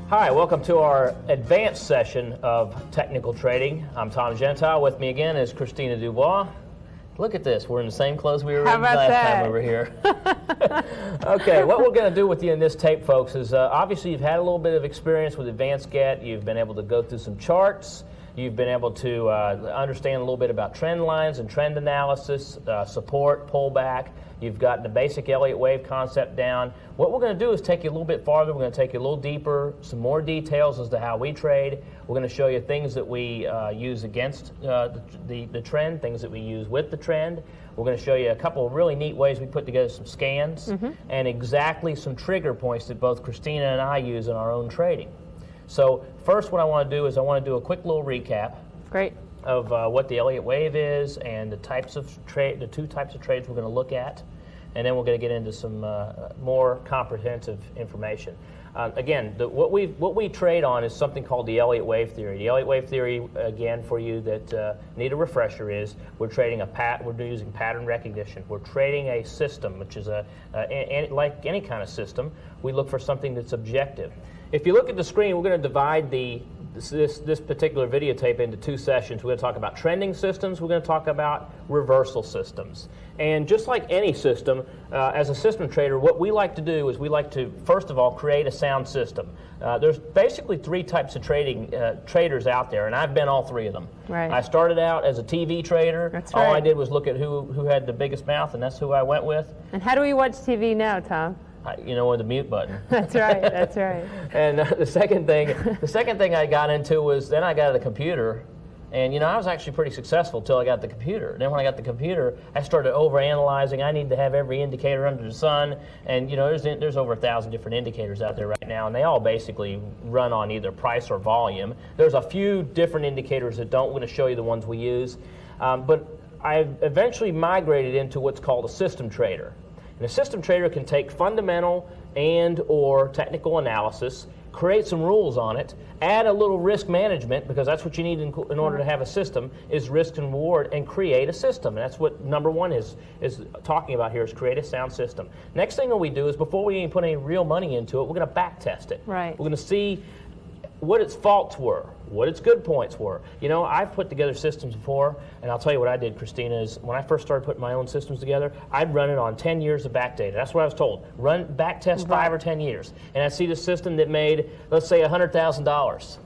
Hi, welcome to our advanced session of technical trading. I'm Tom Gentile. With me again is Christina Dubois. Look at this. We're in the same clothes we were in last time over here. Okay, what we're going to do with you in this tape, folks, is obviously you've had a little bit of experience with Advanced GET. You've been able to go through some charts. You've been able to understand a little bit about trend lines and trend analysis, support, pullback. You've got the basic Elliott wave concept down. What we're going to do is take you a little bit farther. We're going to take you a little deeper, some more details as to how we trade. We're going to show you things that we use against the trend, things that we use with the trend. We're going to show you a couple of really neat ways we put together some scans and exactly some trigger points that both Christina and I use in our own trading. So first what I want to do is I want to do a quick little recap. Great. Of what the Elliott wave is and the types of the two types of trades we're going to look at, and then we're going to get into some more comprehensive information. Again, what we trade on is something called the Elliott wave theory. The Elliott wave theory, again, for you that need a refresher, is we're trading we're using pattern recognition. We're trading a system, which is like any kind of system. We look for something that's objective. If you look at the screen, we're going to divide this particular videotape into two sessions. We're going to talk about trending systems. We're going to talk about reversal systems. And just like any system, as a system trader, what we like to do is we like to, first of all, create a sound system. There's basically three types of traders out there, and I've been all three of them. Right. I started out as a TV trader. That's right. All I did was look at who had the biggest mouth, and that's who I went with. And how do we watch TV now, Tom? With the mute button. That's right. That's right. And the second thing I got into was then I got the computer, and I was actually pretty successful till I got the computer. And then when I got the computer, I started overanalyzing. I need to have every indicator under the sun, and there's over 1,000 different indicators out there right now, and they all basically run on either price or volume. There's a few different indicators that don't. I'm going to show you the ones we use, but I eventually migrated into what's called a system trader. And a system trader can take fundamental and or technical analysis, create some rules on it, add a little risk management, because that's what you need in order to have a system, is risk and reward, and create a system. And that's what number one is talking about here, is create a sound system. Next thing that we do is, before we even put any real money into it, we're going to back test it. Right. We're going to see what its faults were, what its good points were. I've put together systems before, and I'll tell you what I did, Christina, is when I first started putting my own systems together, I'd run it on 10 years of back data. That's what I was told. Back test 5 or 10 years. And I'd see the system that made, let's say, $100,000.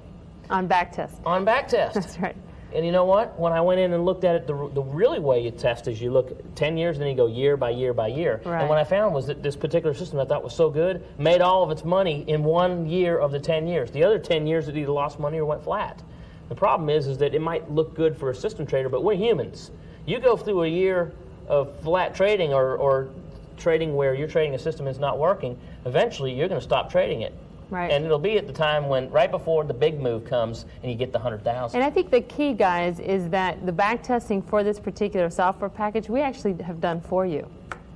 On back test. On back test. That's right. And you know what? When I went in and looked at it, the really way you test is you look at 10 years and then you go year by year by year. Right. And what I found was that this particular system I thought was so good made all of its money in 1 year of the 10 years. The other 10 years it either lost money or went flat. The problem is that it might look good for a system trader, but we're humans. You go through a year of flat trading or trading where you're trading a system that's not working, eventually you're going to stop trading it. Right. And it'll be at the time when, right before the big move comes and you get the 100,000. And I think the key, guys, is that the back testing for this particular software package, we actually have done for you.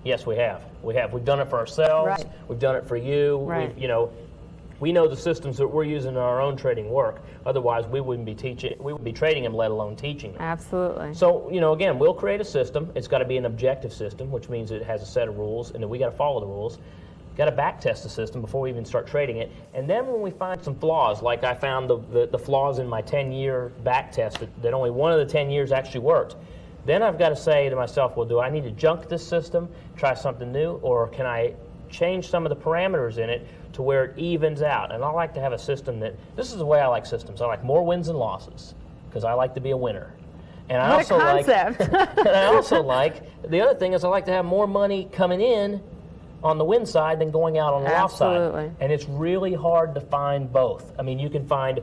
Yes, we have. We've done it for ourselves. Right. We've done it for you. Right. We know the systems that we're using in our own trading work. Otherwise, we wouldn't be teaching. We would be trading them, let alone teaching them. Absolutely. So, again, we'll create a system. It's got to be an objective system, which means it has a set of rules, and then we got to follow the rules. Got to back test the system before we even start trading it. And then when we find some flaws, like I found the flaws in my 10-year back test, that only one of the 10 years actually worked, then I've got to say to myself, well, do I need to junk this system, try something new, or can I change some of the parameters in it to where it evens out? And I like to have a system this is the way I like systems. I like more wins than losses, because I like to be a winner. And I what a concept. and I also like, the other thing is I like to have more money coming in on the win side than going out on the loss side. Absolutely. And it's really hard to find both. I mean, you can find,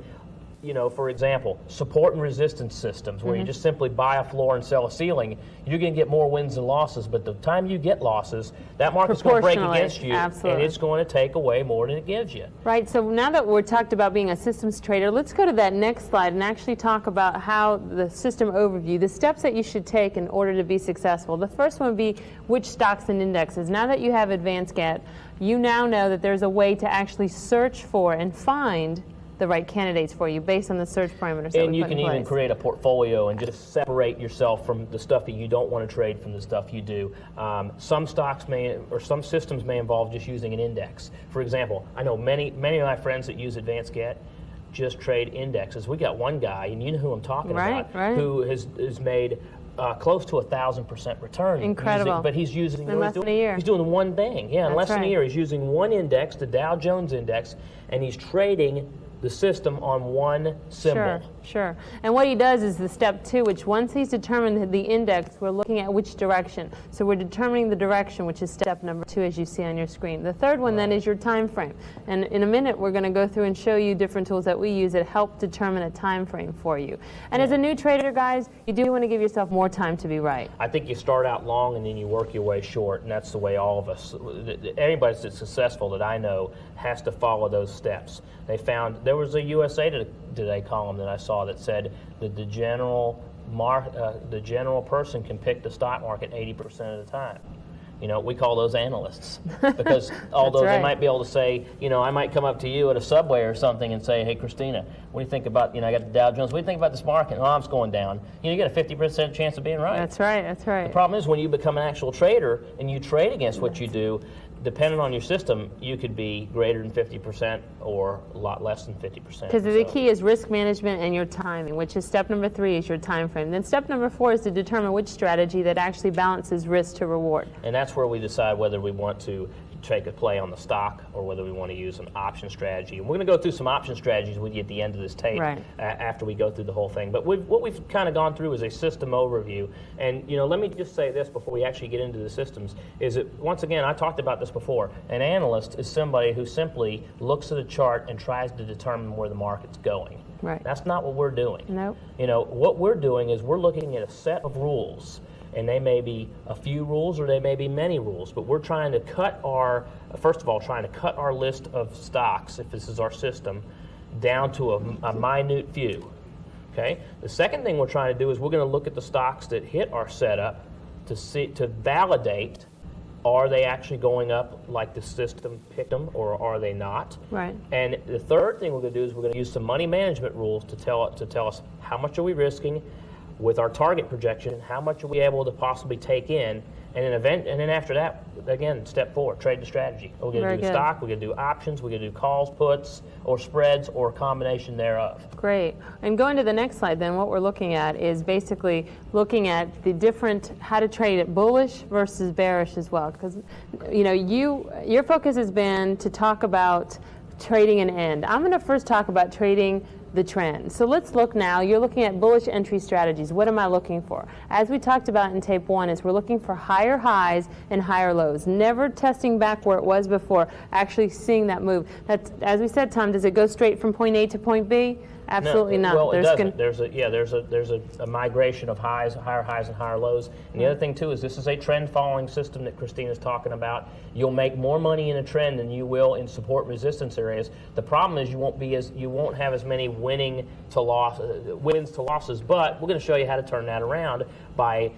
for example, support and resistance systems where you just simply buy a floor and sell a ceiling. You're going to get more wins than losses, but the time you get losses, that market's going to break against you, absolutely. And it's going to take away more than it gives you. Right, so now that we're talked about being a systems trader, let's go to that next slide and actually talk about how the system overview, the steps that you should take in order to be successful. The first one would be which stocks and indexes. Now that you have Advanced GET, you now know that there's a way to actually search for and find the right candidates for you based on the search parameters that And we you put can in place. even create a portfolio and just separate yourself from the stuff that you don't want to trade from the stuff you do. Some stocks some systems may involve just using an index. For example, I know many of my friends that use Advanced GET just trade indexes. We got one guy, and you know who I'm talking about, who has made close to 1,000% return. Incredible. But he's using in less than a year. He's doing one thing. Yeah, in less than a year, he's using one index, the Dow Jones index, and he's trading the system on one symbol. Sure. And what he does is the step 2, which once he's determined the index, we're looking at which direction. So we're determining the direction, which is step number 2, as you see on your screen. The third one then is your time frame. And in a minute, we're going to go through and show you different tools that we use that help determine a time frame for you. And as a new trader, guys, you do want to give yourself more time to be right. I think you start out long and then you work your way short, and that's the way all of us, anybody that's successful that I know, has to follow those steps. They found, there was a USA Today column that I saw that said that the general person can pick the stock market 80% of the time. You know, we call those analysts, because although they might be able to say, you know, I might come up to you at a Subway or something and say, hey, Christina, what do you think about, you know, I got the Dow Jones, what do you think about this market? Oh, it's going down. You know, you get a 50% chance of being right. That's right. The problem is when you become an actual trader and you trade against what you do, depending on your system, you could be greater than 50% or a lot less than 50%. Because the key is risk management and your timing, which is step number 3 is your time frame. Then step number 4 is to determine which strategy that actually balances risk to reward. And that's where we decide whether we want to take a play on the stock or whether we want to use an option strategy. And we're going to go through some option strategies with you at the end of this tape after we go through the whole thing. But what we've kind of gone through is a system overview. And, you know, let me just say this before we actually get into the systems, is that, once again, I talked about this before, an analyst is somebody who simply looks at a chart and tries to determine where the market's going. Right. That's not what we're doing. Nope. You know, what we're doing is we're looking at a set of rules, and they may be a few rules or they may be many rules, but we're trying to cut our list of stocks, if this is our system, down to a minute few. Okay? The second thing we're trying to do is we're going to look at the stocks that hit our setup to validate, are they actually going up like the system picked them, or are they not? Right. And the third thing we're going to do is we're going to use some money management rules to tell us how much are we risking with our target projection, how much are we able to possibly take in, and then after that, again, step 4, trade the strategy. We're going to do stock, we're going to do options, we're going to do calls, puts, or spreads, or a combination thereof. Great. And going to the next slide, then, what we're looking at is basically looking at the different, how to trade it bullish versus bearish as well. Because, you know, your focus has been to talk about trading an end. I'm going to first talk about trading the trend. So let's look now. You're looking at bullish entry strategies. What am I looking for? As we talked about in tape 1, is we're looking for higher highs and higher lows. Never testing back where it was before, actually seeing that move. That's, as we said, Tom, does it go straight from point A to point B? Absolutely not. Well, it doesn't. There's a migration of higher highs and higher lows. And the other thing too is this is a trend following system that Christina's talking about. You'll make more money in a trend than you will in support resistance areas. The problem is you won't have as many wins to losses. But we're going to show you how to turn that around by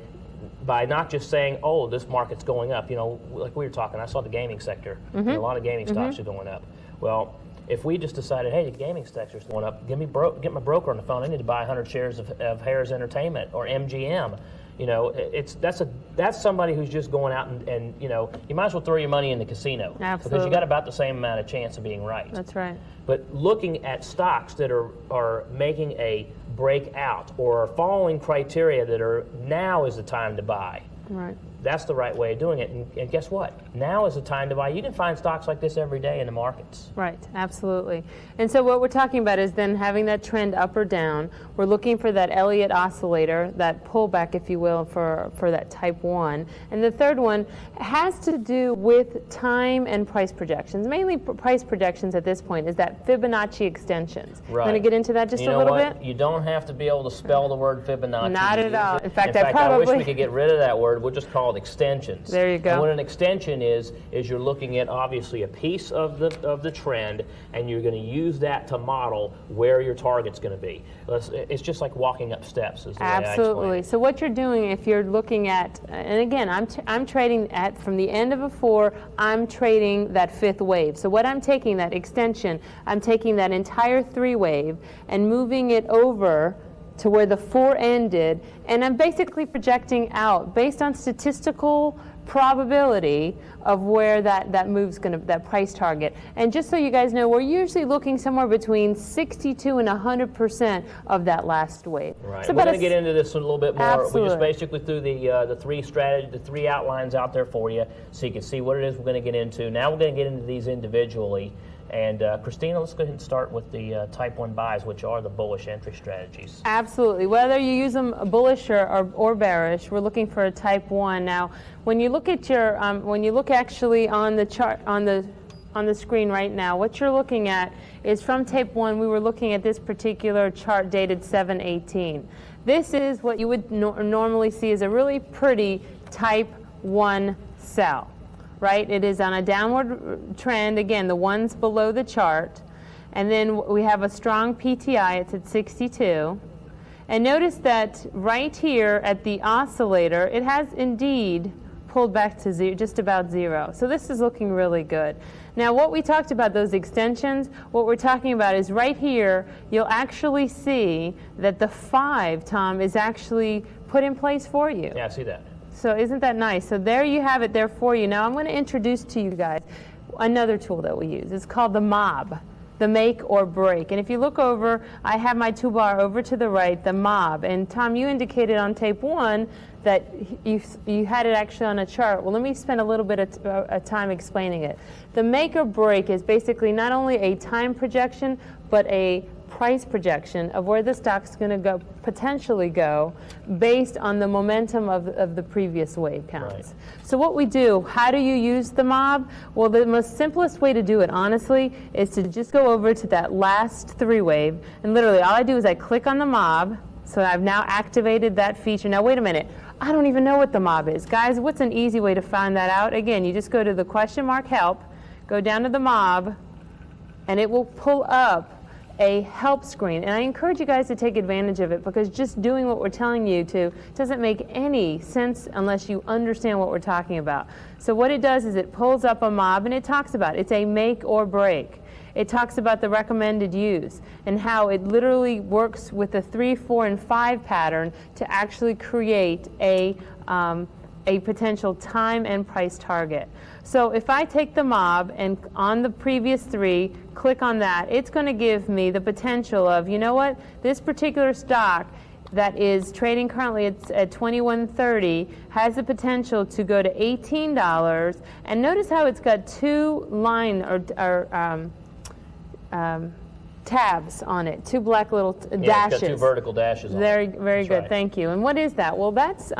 not just saying, oh, this market's going up. You know, like we were talking, I saw the gaming sector. A lot of gaming stocks are going up. Well, if we just decided, hey, the gaming sector's going up, get my broker on the phone. I need to buy 100 shares of Harris Entertainment or MGM. You know, that's somebody who's just going out and you know, you might as well throw your money in the casino. Absolutely. Because you got about the same amount of chance of being right. That's right. But looking at stocks that are making a breakout or are following criteria that are now is the time to buy. Right. That's the right way of doing it. And guess what? Now is the time to buy. You can find stocks like this every day in the markets. Right, absolutely. And so what we're talking about is then having that trend up or down. We're looking for that Elliott oscillator, that pullback, if you will, for that type 1. And the third one has to do with time and price projections. Mainly price projections at this point is that Fibonacci extensions. Right. Want to get into that just a little bit? You don't have to be able to spell the word Fibonacci. Not at all. In fact, I wish we could get rid of that word. We'll just call called extensions. There you go. And what an extension is you're looking at obviously a piece of the trend, and you're going to use that to model where your target's going to be. It's just like walking up steps. Is the way I explain Absolutely. it. So what you're doing, if you're looking at, and again, I'm trading from the end of a 4, I'm trading that 5th wave. So what I'm taking, that extension, I'm taking that entire 3 wave and moving it over to where the 4 ended, and I'm basically projecting out based on statistical probability of where that move's going to, that price target. And just so you guys know, we're usually looking somewhere between 62 and 100% of that last wave. Right. So We're going to get into this a little bit more. Absolutely. We just basically threw the 3 outlines out there for you, so you can see what it is we're going to get into. Now we're going to get into these individually. And Christina, let's go ahead and start with the type 1 buys, which are the bullish entry strategies. Absolutely. Whether you use them bullish or bearish, we're looking for a type 1. Now, when you look at your, when you look actually on the chart, on the screen right now, what you're looking at is from tape 1, we were looking at this particular chart dated 7/18. This is what you would normally see as a really pretty type 1 sell. Right? It is on a downward trend. Again, the one's below the chart. And then we have a strong PTI. It's at 62. And notice that right here at the oscillator, it has indeed pulled back to just about 0. So this is looking really good. Now, what we talked about, those extensions, what we're talking about is right here, you'll actually see that the 5, Tom, is actually put in place for you. Yeah, I see that. So isn't that nice? So there you have it there for you. Now I'm going to introduce to you guys another tool that we use. It's called the MOB, the make or break. And if you look over, I have my toolbar over to the right, the MOB. And Tom, you indicated on tape 1 that you had it actually on a chart. Well, let me spend a little bit of time explaining it. The make or break is basically not only a time projection, but a price projection of where the stock's going to go, potentially go, based on the momentum of the previous wave counts. Right. So what we do, how do you use the MOB? Well, the most simplest way to do it, honestly, is to just go over to that last 3 wave, and literally all I do is I click on the MOB, so I've now activated that feature. Now wait a minute, I don't even know what the MOB is. Guys, what's an easy way to find that out? Again, you just go to the question mark help, go down to the MOB, and it will pull up a help screen. And I encourage you guys to take advantage of it, because just doing what we're telling you to doesn't make any sense unless you understand what we're talking about. So what it does is it pulls up a MOB, and it talks about it's a make or break. It talks about the recommended use and how it literally works with the 3, 4, and 5 pattern to actually create a potential time and price target. So if I take the MOB and on the previous 3, click on that, it's going to give me the potential of, you know what, this particular stock that is trading currently at $21.30 has the potential to go to $18. And notice how it's got 2 line or tabs on it, 2 black little dashes. It's got 2 vertical dashes on Very, it. very That's good. right. Thank you. And what is that? Well, that's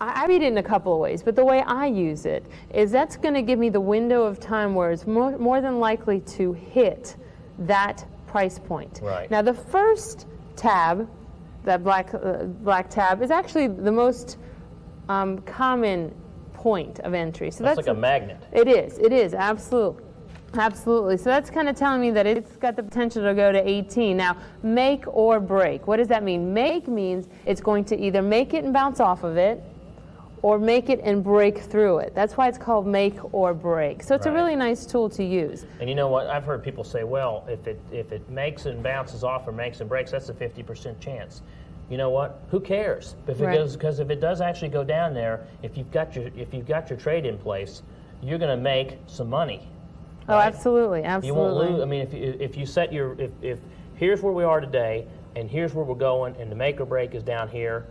I read it in a couple of ways, but the way I use it is that's going to give me the window of time where it's more than likely to hit that price point. Right. Now, the first tab, that black tab, is actually the most common point of entry. So that's like a magnet. It is, absolutely. Absolutely. So that's kind of telling me that it's got the potential to go to 18. Now, make or break. What does that mean? Make means it's going to either make it and bounce off of it, or make it and break through it. That's why it's called make or break. So it's a really nice tool to use. And you know what? I've heard people say, well, if it makes and bounces off or makes and breaks, that's a 50% chance. You know what? Who cares? If it goes, because if it does actually go down there, if you've got your trade in place, you're going to make some money. Right? Oh, absolutely, absolutely. You won't lose. I mean, if you set your if here's where we are today, and here's where we're going, and the make or break is down here.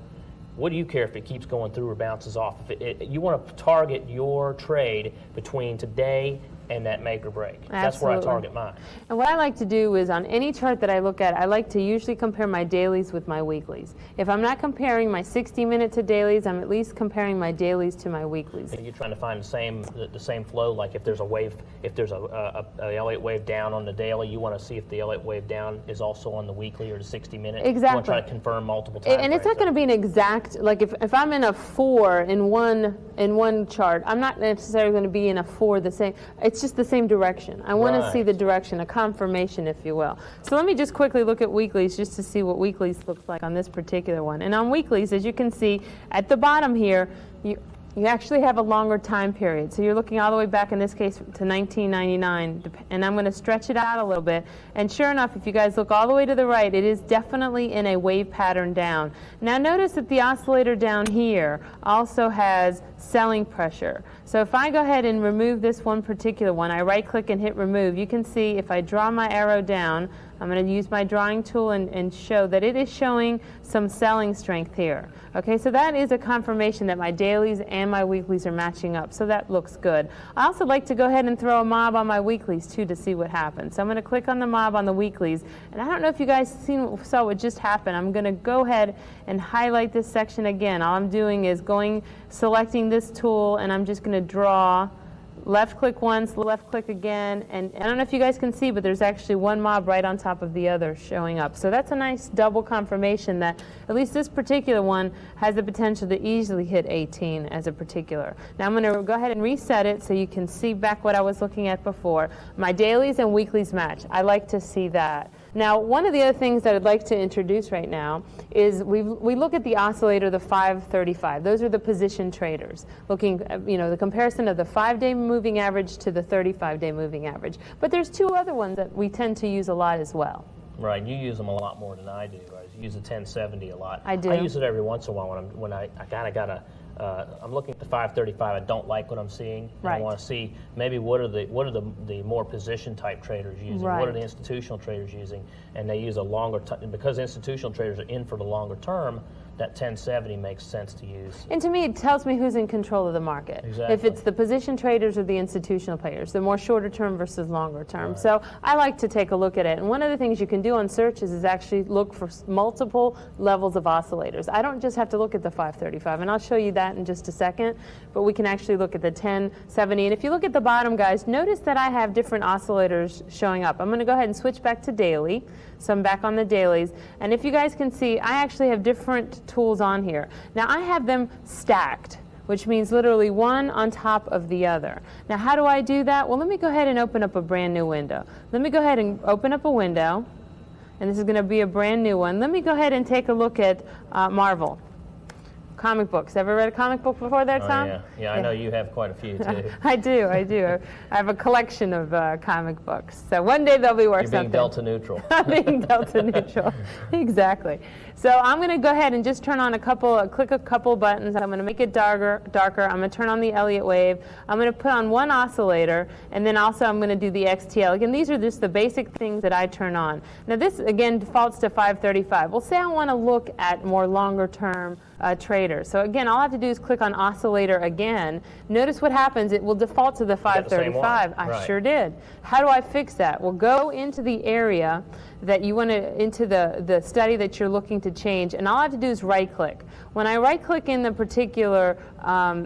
What do you care if it keeps going through or bounces off? You want to target your trade between today and that make or break. Absolutely. That's where I target mine. And what I like to do is on any chart that I look at, I like to usually compare my dailies with my weeklies. If I'm not comparing my 60-minute to dailies, I'm at least comparing my dailies to my weeklies. Are you trying to find the same flow? Like if there's a wave, if there's a L8 wave down on the daily, you want to see if the L8 wave down is also on the weekly or the 60-minute. Exactly. You want to try to confirm multiple times. And it's not going to be an exact, like if I'm in a 4 in one chart, I'm not necessarily going to be in a 4 the same. It's just the same direction. I want to see the direction, a confirmation, if you will. So let me just quickly look at weeklies just to see what weeklies looks like on this particular one. And on weeklies, as you can see at the bottom here, you actually have a longer time period. So you're looking all the way back, in this case, to 1999. And I'm going to stretch it out a little bit. And sure enough, if you guys look all the way to the right, it is definitely in a wave pattern down. Now notice that the oscillator down here also has selling pressure. So if I go ahead and remove this one particular one, I right-click and hit remove, you can see if I draw my arrow down, I'm going to use my drawing tool and show that it is showing some selling strength here. Okay, so that is a confirmation that my dailies and my weeklies are matching up, so that looks good. I also like to go ahead and throw a mob on my weeklies too to see what happens. So I'm going to click on the mob on the weeklies, and I don't know if you guys saw what just happened. I'm going to go ahead and highlight this section again. All I'm doing is selecting this tool, and I'm just going to draw. Left click once, left click again, and I don't know if you guys can see, but there's actually one mob right on top of the other showing up. So that's a nice double confirmation that at least this particular one has the potential to easily hit 18 as a particular. Now I'm going to go ahead and reset it so you can see back what I was looking at before. My dailies and weeklies match. I like to see that. Now, one of the other things that I'd like to introduce right now is we look at the oscillator, the 535. Those are the position traders, looking at, the comparison of the 5-day moving average to the 35-day moving average. But there's two other ones that we tend to use a lot as well. Right, you use them a lot more than I do. Right? You use the 1070 a lot. I do. I use it every once in a while when I kind of got a. I'm looking at the 535. I don't like what I'm seeing. Right. I want to see maybe what are the more position type traders using. Right. What are the institutional traders using? And they use a longer because institutional traders are in for the longer term. That 1070 makes sense to use. And to me, it tells me who's in control of the market. Exactly. If it's the position traders or the institutional players, the more shorter term versus longer term. Right. So I like to take a look at it. And one of the things you can do on searches is actually look for multiple levels of oscillators. I don't just have to look at the 535, and I'll show you that in just a second, but we can actually look at the 1070. And if you look at the bottom, guys, notice that I have different oscillators showing up. I'm going to go ahead and switch back to daily. So I'm back on the dailies. And if you guys can see, I actually have different tools on here. Now I have them stacked, which means literally one on top of the other. Now how do I do that? Well, let me go ahead and open up a brand new window. Let me go ahead and open up a window, and this is going to be a brand new one. Let me go ahead and take a look at Marvel. Comic books. Ever read a comic book before there, Tom? Oh, yeah, I know you have quite a few too. I do. I have a collection of comic books. So one day they'll be worth You're something. being delta neutral. I'm being delta neutral. Exactly. So I'm going to go ahead and just turn on click a couple buttons. I'm going to make it darker. I'm going to turn on the Elliott wave. I'm going to put on one oscillator, and then also I'm going to do the XTL. Again, these are just the basic things that I turn on. Now this, again, defaults to 535. Well, say I want to look at more longer term traders. So again, all I have to do is click on oscillator again. Notice what happens. It will default to the 535. I sure did. How do I fix that? Well, go into the area that you want to, into the study that you're looking to change, and all I have to do is right click. When I right click in the particular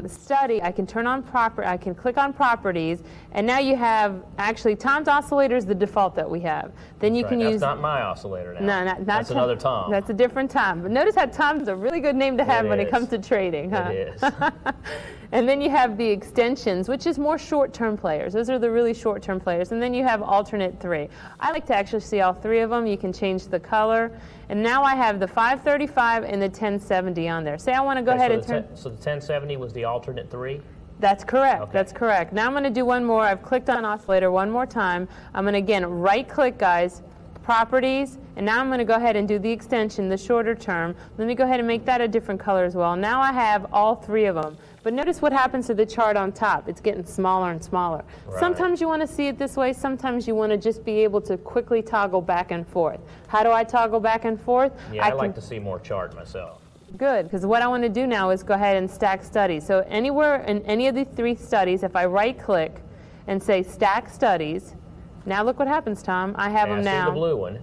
study, I can I can click on properties, and now you have, actually, Tom's oscillator is the default that we have. Then you can use. That's not my oscillator now. No, that's another Tom. That's a different Tom. But notice how Tom's a really good name to have when it comes to trading, huh? It is. And then you have the extensions, which is more short-term players. Those are the really short-term players. And then you have alternate 3. I like to actually see all 3 of them. You can change the color. And now I have the 535 and the 1070 on there. Say I want to go ahead and turn. So the 1070 was the alternate 3? That's correct. Okay. That's correct. Now I'm going to do one more. I've clicked on oscillator one more time. I'm going to, again, right-click, guys, properties, and now I'm going to go ahead and do the extension, the shorter term. Let me go ahead and make that a different color as well. Now I have all 3 of them. But notice what happens to the chart on top. It's getting smaller and smaller. Right. Sometimes you want to see it this way. Sometimes you want to just be able to quickly toggle back and forth. How do I toggle back and forth? Yeah, I like to see more chart myself. Good, because what I want to do now is go ahead and stack studies. So anywhere in any of the 3 studies, if I right-click, and say Stack Studies. Now look what happens, Tom. I have them now. I see the blue one.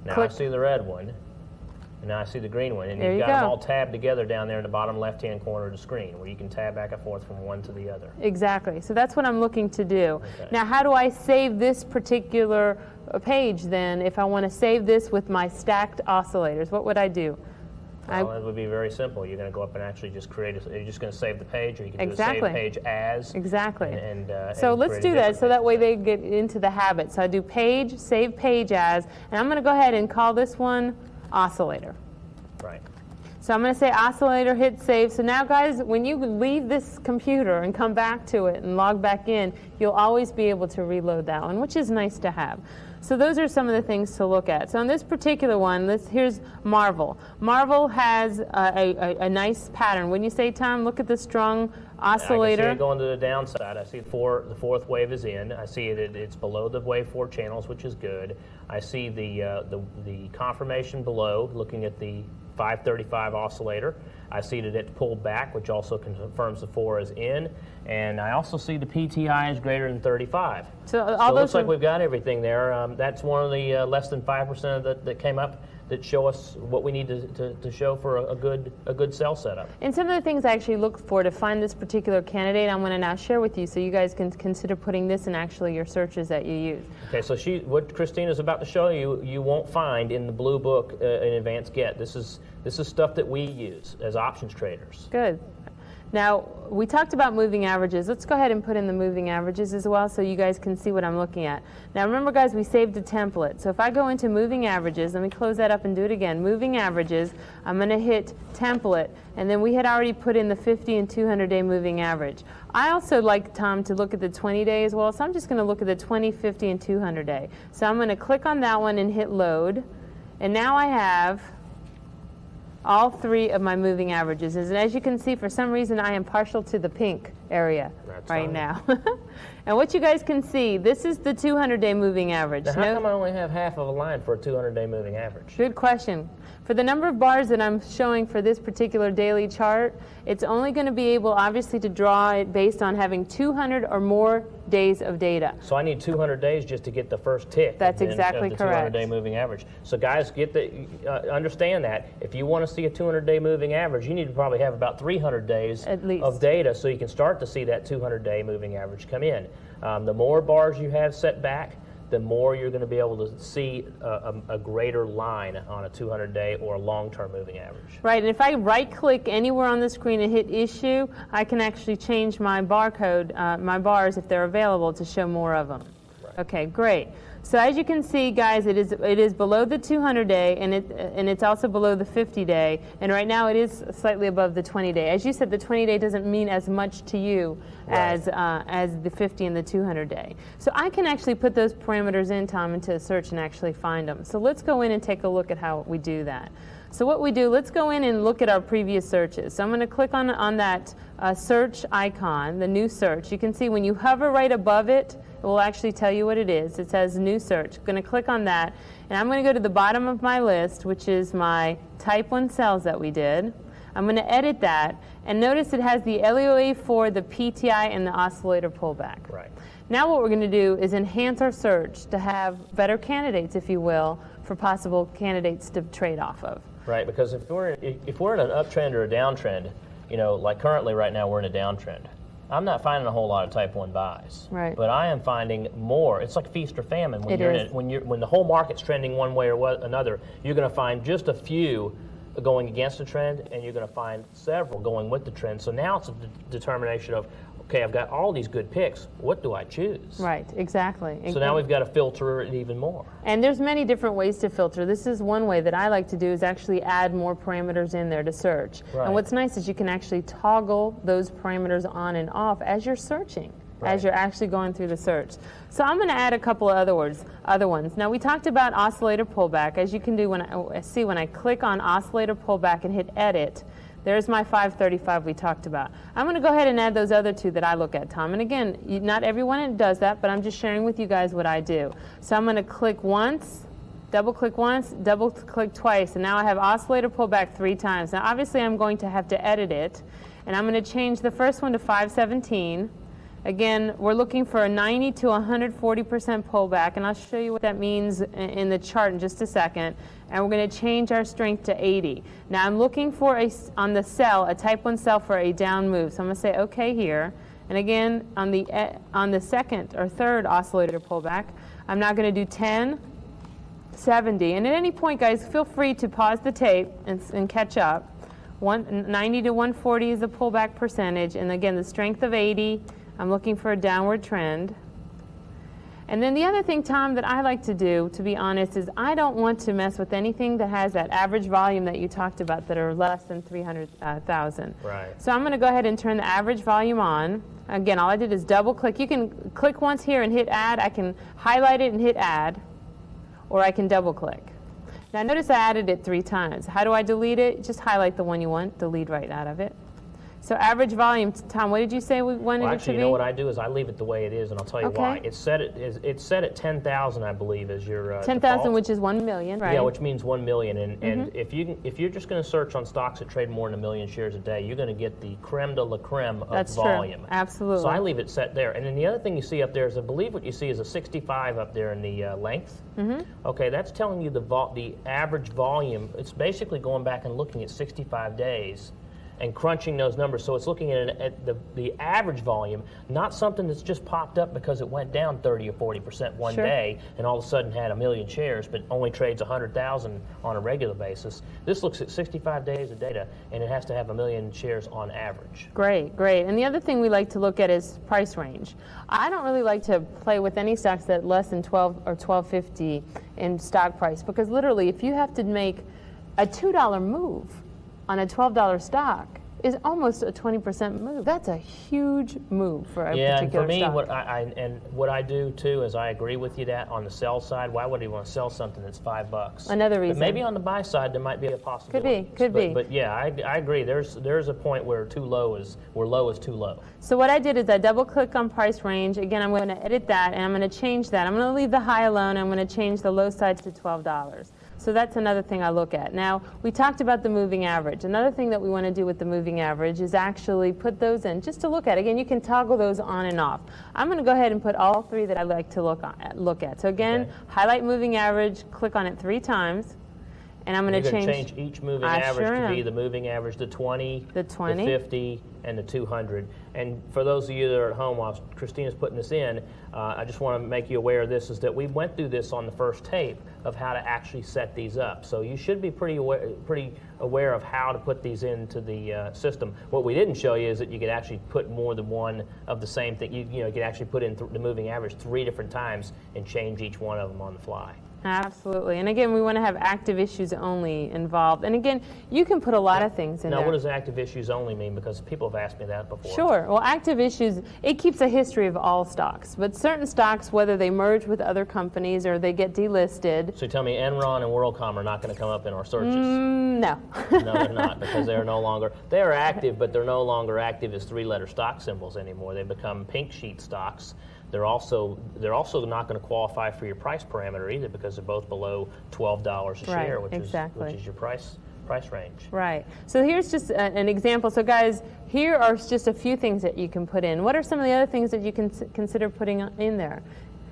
Now Click. I see the red one. And now I see the green one. And There you've you got them go. all tabbed together down there in the bottom left-hand corner of the screen, where you can tab back and forth from one to the other. Exactly. So that's what I'm looking to do. Okay. Now, how do I save this particular page then if I want to save this with my stacked oscillators? What would I do? Well, it would be very simple. You're going to go up and actually just create you're just going to save the page, or you can Exactly. do a save page as. Exactly. and So let's create do a that different so that page. way they get into the habit. So I do page, save page as, and I'm going to go ahead and call this one oscillator. Right. So I'm going to say oscillator, hit save. So now, guys, when you leave this computer and come back to it and log back in, you'll always be able to reload that one, which is nice to have. So those are some of the things to look at. So on this particular one, here's Marvel. Marvel has a nice pattern. When you say, Tom, look at the strong oscillator. I can see it going to the downside. I see the fourth wave is in. I see it's below the wave 4 channels, which is good. I see the confirmation below, looking at the 535 oscillator. I see that it's pulled back, which also confirms the 4 is in. And I also see the PTI is greater than 35. So it looks like we've got everything there. That's one of the less than 5% that came up that show us what we need to show for a good cell setup. And some of the things I actually look for to find this particular candidate, I'm going to now share with you so you guys can consider putting this in actually your searches that you use. Okay, so what Christina's about to show you, you won't find in the blue book in Advanced GET. This is stuff that we use as options traders. Good. Now, we talked about moving averages. Let's go ahead and put in the moving averages as well so you guys can see what I'm looking at. Now, remember, guys, we saved a template. So if I go into moving averages, let me close that up and do it again. Moving averages, I'm going to hit template, and then we had already put in the 50 and 200-day moving average. I also like, Tom, to look at the 20-day as well, so I'm just going to look at the 20, 50, and 200-day. So I'm going to click on that one and hit load, and now I have all three of my moving averages. And as you can see, for some reason, I am partial to the pink area right now. And what you guys can see, this is the 200-day moving average. Now, how come I only have half of a line for a 200-day moving average? Good question. For the number of bars that I'm showing for this particular daily chart, it's only going to be able, obviously, to draw it based on having 200 or more days of data. So I need 200 days just to get the first tick. That's exactly of the correct. 200-day moving average. So guys, understand that. If you want to see a 200-day moving average, you need to probably have about 300 days At least. of data so you can start to see that 200-day moving average come in. The more bars you have set back, the more you're going to be able to see a greater line on a 200-day or a long-term moving average. Right, and if I right-click anywhere on the screen and hit Issue, I can actually change my barcode, my bars, if they're available, to show more of them. Right. Okay, great. So as you can see, guys, it is below the 200-day, and it's also below the 50-day, and right now it is slightly above the 20-day. As you said, the 20-day doesn't mean as much to you as the 50 and the 200-day. So I can actually put those parameters in, Tom, into a search and actually find them. So let's go in and take a look at how we do that. So what we do, let's go in and look at our previous searches. So I'm going to click on that search icon, the new search. You can see when you hover right above it, it will actually tell you what it is. It says new search. I'm going to click on that, and I'm going to go to the bottom of my list, which is my type 1 cells that we did. I'm going to edit that, and notice it has the LEOA4, the PTI, and the oscillator pullback. Right. Now what we're going to do is enhance our search to have better candidates, if you will, for possible candidates to trade off of. Right, because if we're in an uptrend or a downtrend, like currently right now we're in a downtrend. I'm not finding a whole lot of type 1 buys. Right. But I am finding more. It's like feast or famine. When when the whole market's trending one way or another, you're going to find just a few going against the trend, and you're going to find several going with the trend. So now it's a determination of, okay, I've got all these good picks. What do I choose? Right, exactly. So now we've got to filter it even more. And there's many different ways to filter. This is one way that I like to do, is actually add more parameters in there to search. Right. And what's nice is you can actually toggle those parameters on and off as you're searching, as you're actually going through the search. So I'm going to add a couple of other ones. Now we talked about oscillator pullback. As you can do when I click on oscillator pullback and hit edit, there's my 535 we talked about. I'm going to go ahead and add those other two that I look at, Tom. And again, not everyone does that, but I'm just sharing with you guys what I do. So I'm going to click once, double-click once, double-click twice, and now I have oscillator pullback 3 times. Now obviously I'm going to have to edit it, and I'm going to change the first one to 517, Again, we're looking for a 90 to 140% pullback, and I'll show you what that means in the chart in just a second. And we're going to change our strength to 80. Now I'm looking for on the sell, a type 1 sell for a down move. So I'm going to say OK here. And again, on the second or third oscillator pullback, I'm now going to do 10, 70. And at any point, guys, feel free to pause the tape and catch up. 90 to 140 is the pullback percentage. And again, the strength of 80. I'm looking for a downward trend. And then the other thing, Tom, that I like to do, to be honest, is I don't want to mess with anything that has that average volume that you talked about that are less than 300,000. Right. So I'm going to go ahead and turn the average volume on. Again, all I did is double click. You can click once here and hit add. I can highlight it and hit add, or I can double click. Now notice I added it 3 times. How do I delete it? Just highlight the one you want, delete right out of it. So average volume, Tom, what did you say we wanted it to be? You know what I do is I leave it the way it is, and I'll tell you why. It's set at 10,000, I believe, as your 10,000, which is 1 million, right? Yeah, which means 1 million. And if you're just going to search on stocks that trade more than 1 million shares a day, you're going to get the creme de la creme of volume. True. Absolutely. So I leave it set there. And then the other thing you see up there is, I believe what you see is a 65 up there in the length. Okay, that's telling you the average volume. It's basically going back and looking at 65 days. And crunching those numbers, so it's looking at the average volume, not something that's just popped up because it went down 30 or 40% one day and all of a sudden had 1 million shares, but only trades 100,000 on a regular basis. This looks at 65 days of data, and it has to have 1 million shares on average. Great, great. And the other thing we like to look at is price range. I don't really like to play with any stocks that less than 12 or 12.50 in stock price, because literally, if you have to make a $2 move on a $12 stock is almost a 20% move. That's a huge move for a particular stock. Yeah, and for me, what I do too is I agree with you that on the sell side, why would you want to sell something that's $5? Another reason. But maybe on the buy side there might be a possibility. Could be. But yeah, I agree. There's a point where low is too low. So what I did is I double click on price range. Again, I'm going to edit that and I'm going to change that. I'm going to leave the high alone. I'm going to change the low side to $12. So that's another thing I look at. Now, we talked about the moving average. Another thing that we want to do with the moving average is actually put those in just to look at. Again, you can toggle those on and off. I'm going to go ahead and put all 3 that I like to look at. So again, highlight moving average, click on it 3 times. And I'm going to change each moving average to be the moving average, the 20, the 50, and the 200. And for those of you that are at home while Christina's putting this in, I just want to make you aware of this, is that we went through this on the first tape of how to actually set these up. So you should be pretty aware of how to put these into the system. What we didn't show you is that you could actually put more than one of the same thing. You could actually put in the moving average 3 different times and change each one of them on the fly. Absolutely. And again, we want to have active issues only involved. And again, you can put a lot of things in there. Now, what does active issues only mean? Because people have asked me that before. Sure. Well, active issues, it keeps a history of all stocks. But certain stocks, whether they merge with other companies or they get delisted. So you tell me Enron and WorldCom are not going to come up in our searches? No. No, they're not, because they are active, but they're no longer active as 3-letter stock symbols anymore. They become pink sheet stocks. They're also not going to qualify for your price parameter either, because they're both below $12 a share, which is your price range. Right. So here's just an example. So guys, here are just a few things that you can put in. What are some of the other things that you can consider putting in there?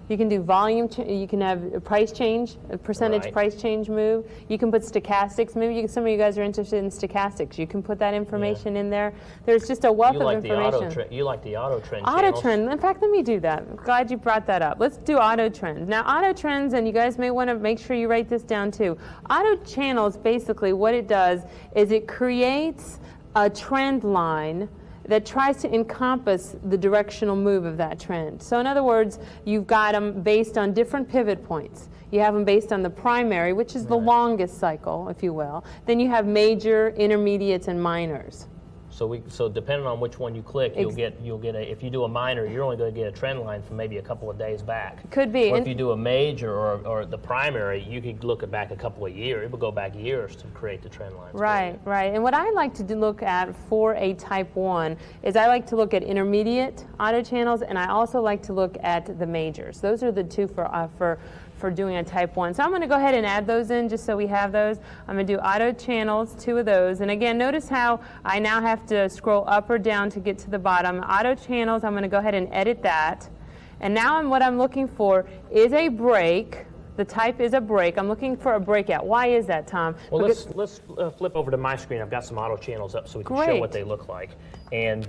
You can do volume, you can have a price change, a percentage price change move. You can put stochastics. Maybe some of you guys are interested in stochastics. You can put that information in there. There's just a wealth of information. You like the auto trend channels. Trend. In fact, let me do that. I'm glad you brought that up. Let's do auto trends. Now, auto trends, and you guys may want to make sure you write this down too. Auto channels, basically what it does is it creates a trend line that tries to encompass the directional move of that trend. So in other words, you've got them based on different pivot points. You have them based on the primary, which is the longest cycle, if you will. Then you have major, intermediates, and minors. So depending on which one you click, you'll get if you do a minor, you're only going to get a trend line from maybe a couple of days back. Could be. Or if you do a major or the primary, you could look back a couple of years. It would go back years to create the trend lines. Right. And what I like to look at for a type 1 is I like to look at intermediate auto channels, and I also like to look at the majors. Those are the 2 for for doing a type 1. So I'm going to go ahead and add those in just so we have those. I'm going to do auto channels, 2 of those. And again, notice how I now have to scroll up or down to get to the bottom. Auto channels, I'm going to go ahead and edit that. And now what I'm looking for is a break. The type is a break. I'm looking for a breakout. Why is that, Tom? Well, let's flip over to my screen. I've got some auto channels up so we can show what they look like. And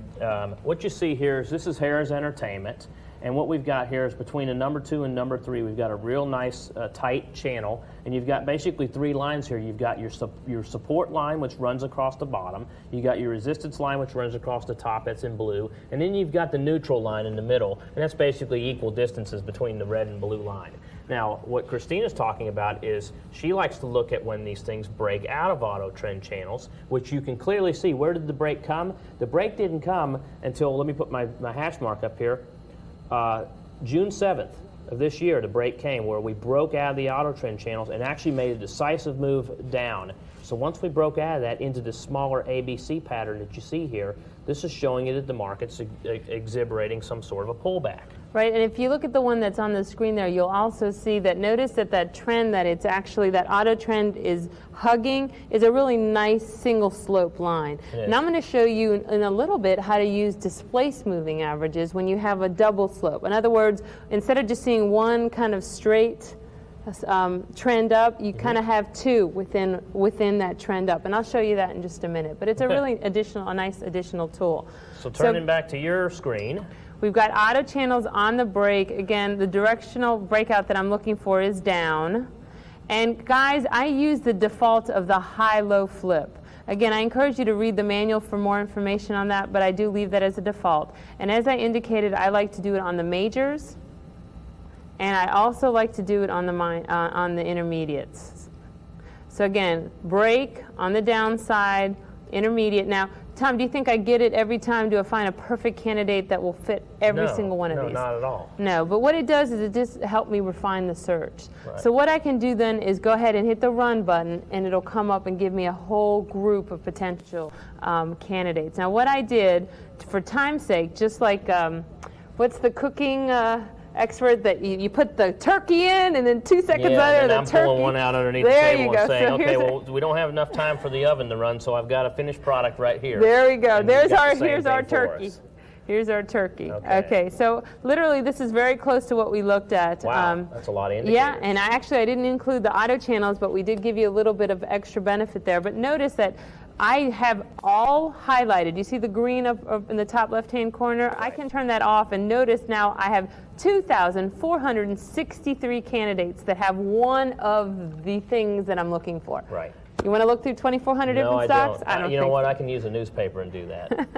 what you see here is this is Harris Entertainment. And what we've got here is between a number 2 and number 3, we've got a real nice tight channel. And you've got basically 3 lines here. You've got your support line, which runs across the bottom. You've got your resistance line, which runs across the top. That's in blue. And then you've got the neutral line in the middle. And that's basically equal distances between the red and blue line. Now, what Christina's talking about is she likes to look at when these things break out of auto trend channels, which you can clearly see. Where did the break come? The break didn't come until, let me put my hash mark up here, June 7th of this year. The break came where we broke out of the auto trend channels and actually made a decisive move down. So once we broke out of that into the smaller ABC pattern that you see here, this is showing you that the market's exhiberating some sort of a pullback. Right, and if you look at the one that's on the screen there, you'll also see that, notice that trend that it's actually, that auto trend is hugging, is a really nice single slope line. And I'm going to show you in a little bit how to use displaced moving averages when you have a double slope. In other words, instead of just seeing one kind of straight trend up, you kind of have 2 within that trend up, and I'll show you that in just a minute. But it's a really a nice additional tool. So turning back to your screen, we've got auto channels on the break. Again, the directional breakout that I'm looking for is down. And guys, I use the default of the high-low flip. Again, I encourage you to read the manual for more information on that, but I do leave that as a default. And as I indicated, I like to do it on the majors. And I also like to do it on the intermediates. So again, break on the downside, intermediate. Now, Tom, do you think I get it every time? Do I find a perfect candidate that will fit every single one of these? No, not at all. No, but what it does is it just helps me refine the search. Right. So what I can do then is go ahead and hit the run button, and it'll come up and give me a whole group of potential candidates. Now, what I did, for time's sake, just like, what's the cooking expert that you put the turkey in and then 2 seconds later the I'm turkey. Pulling one out underneath there the table you go. and saying, so okay, well, we don't have enough time for the oven to run, so I've got a finished product right here. There we go. And Here's our turkey. Here's our turkey. Okay, so literally this is very close to what we looked at. Wow, that's a lot of indicators. Yeah, and I didn't include the auto channels, but we did give you a little bit of extra benefit there. But notice that I have all highlighted. You see the green up in the top left-hand corner? Right. I can turn that off, and notice now I have 2,463 candidates that have one of the things that I'm looking for. Right. You want to look through 2,400 different stocks? I don't. You know what? I can use a newspaper and do that.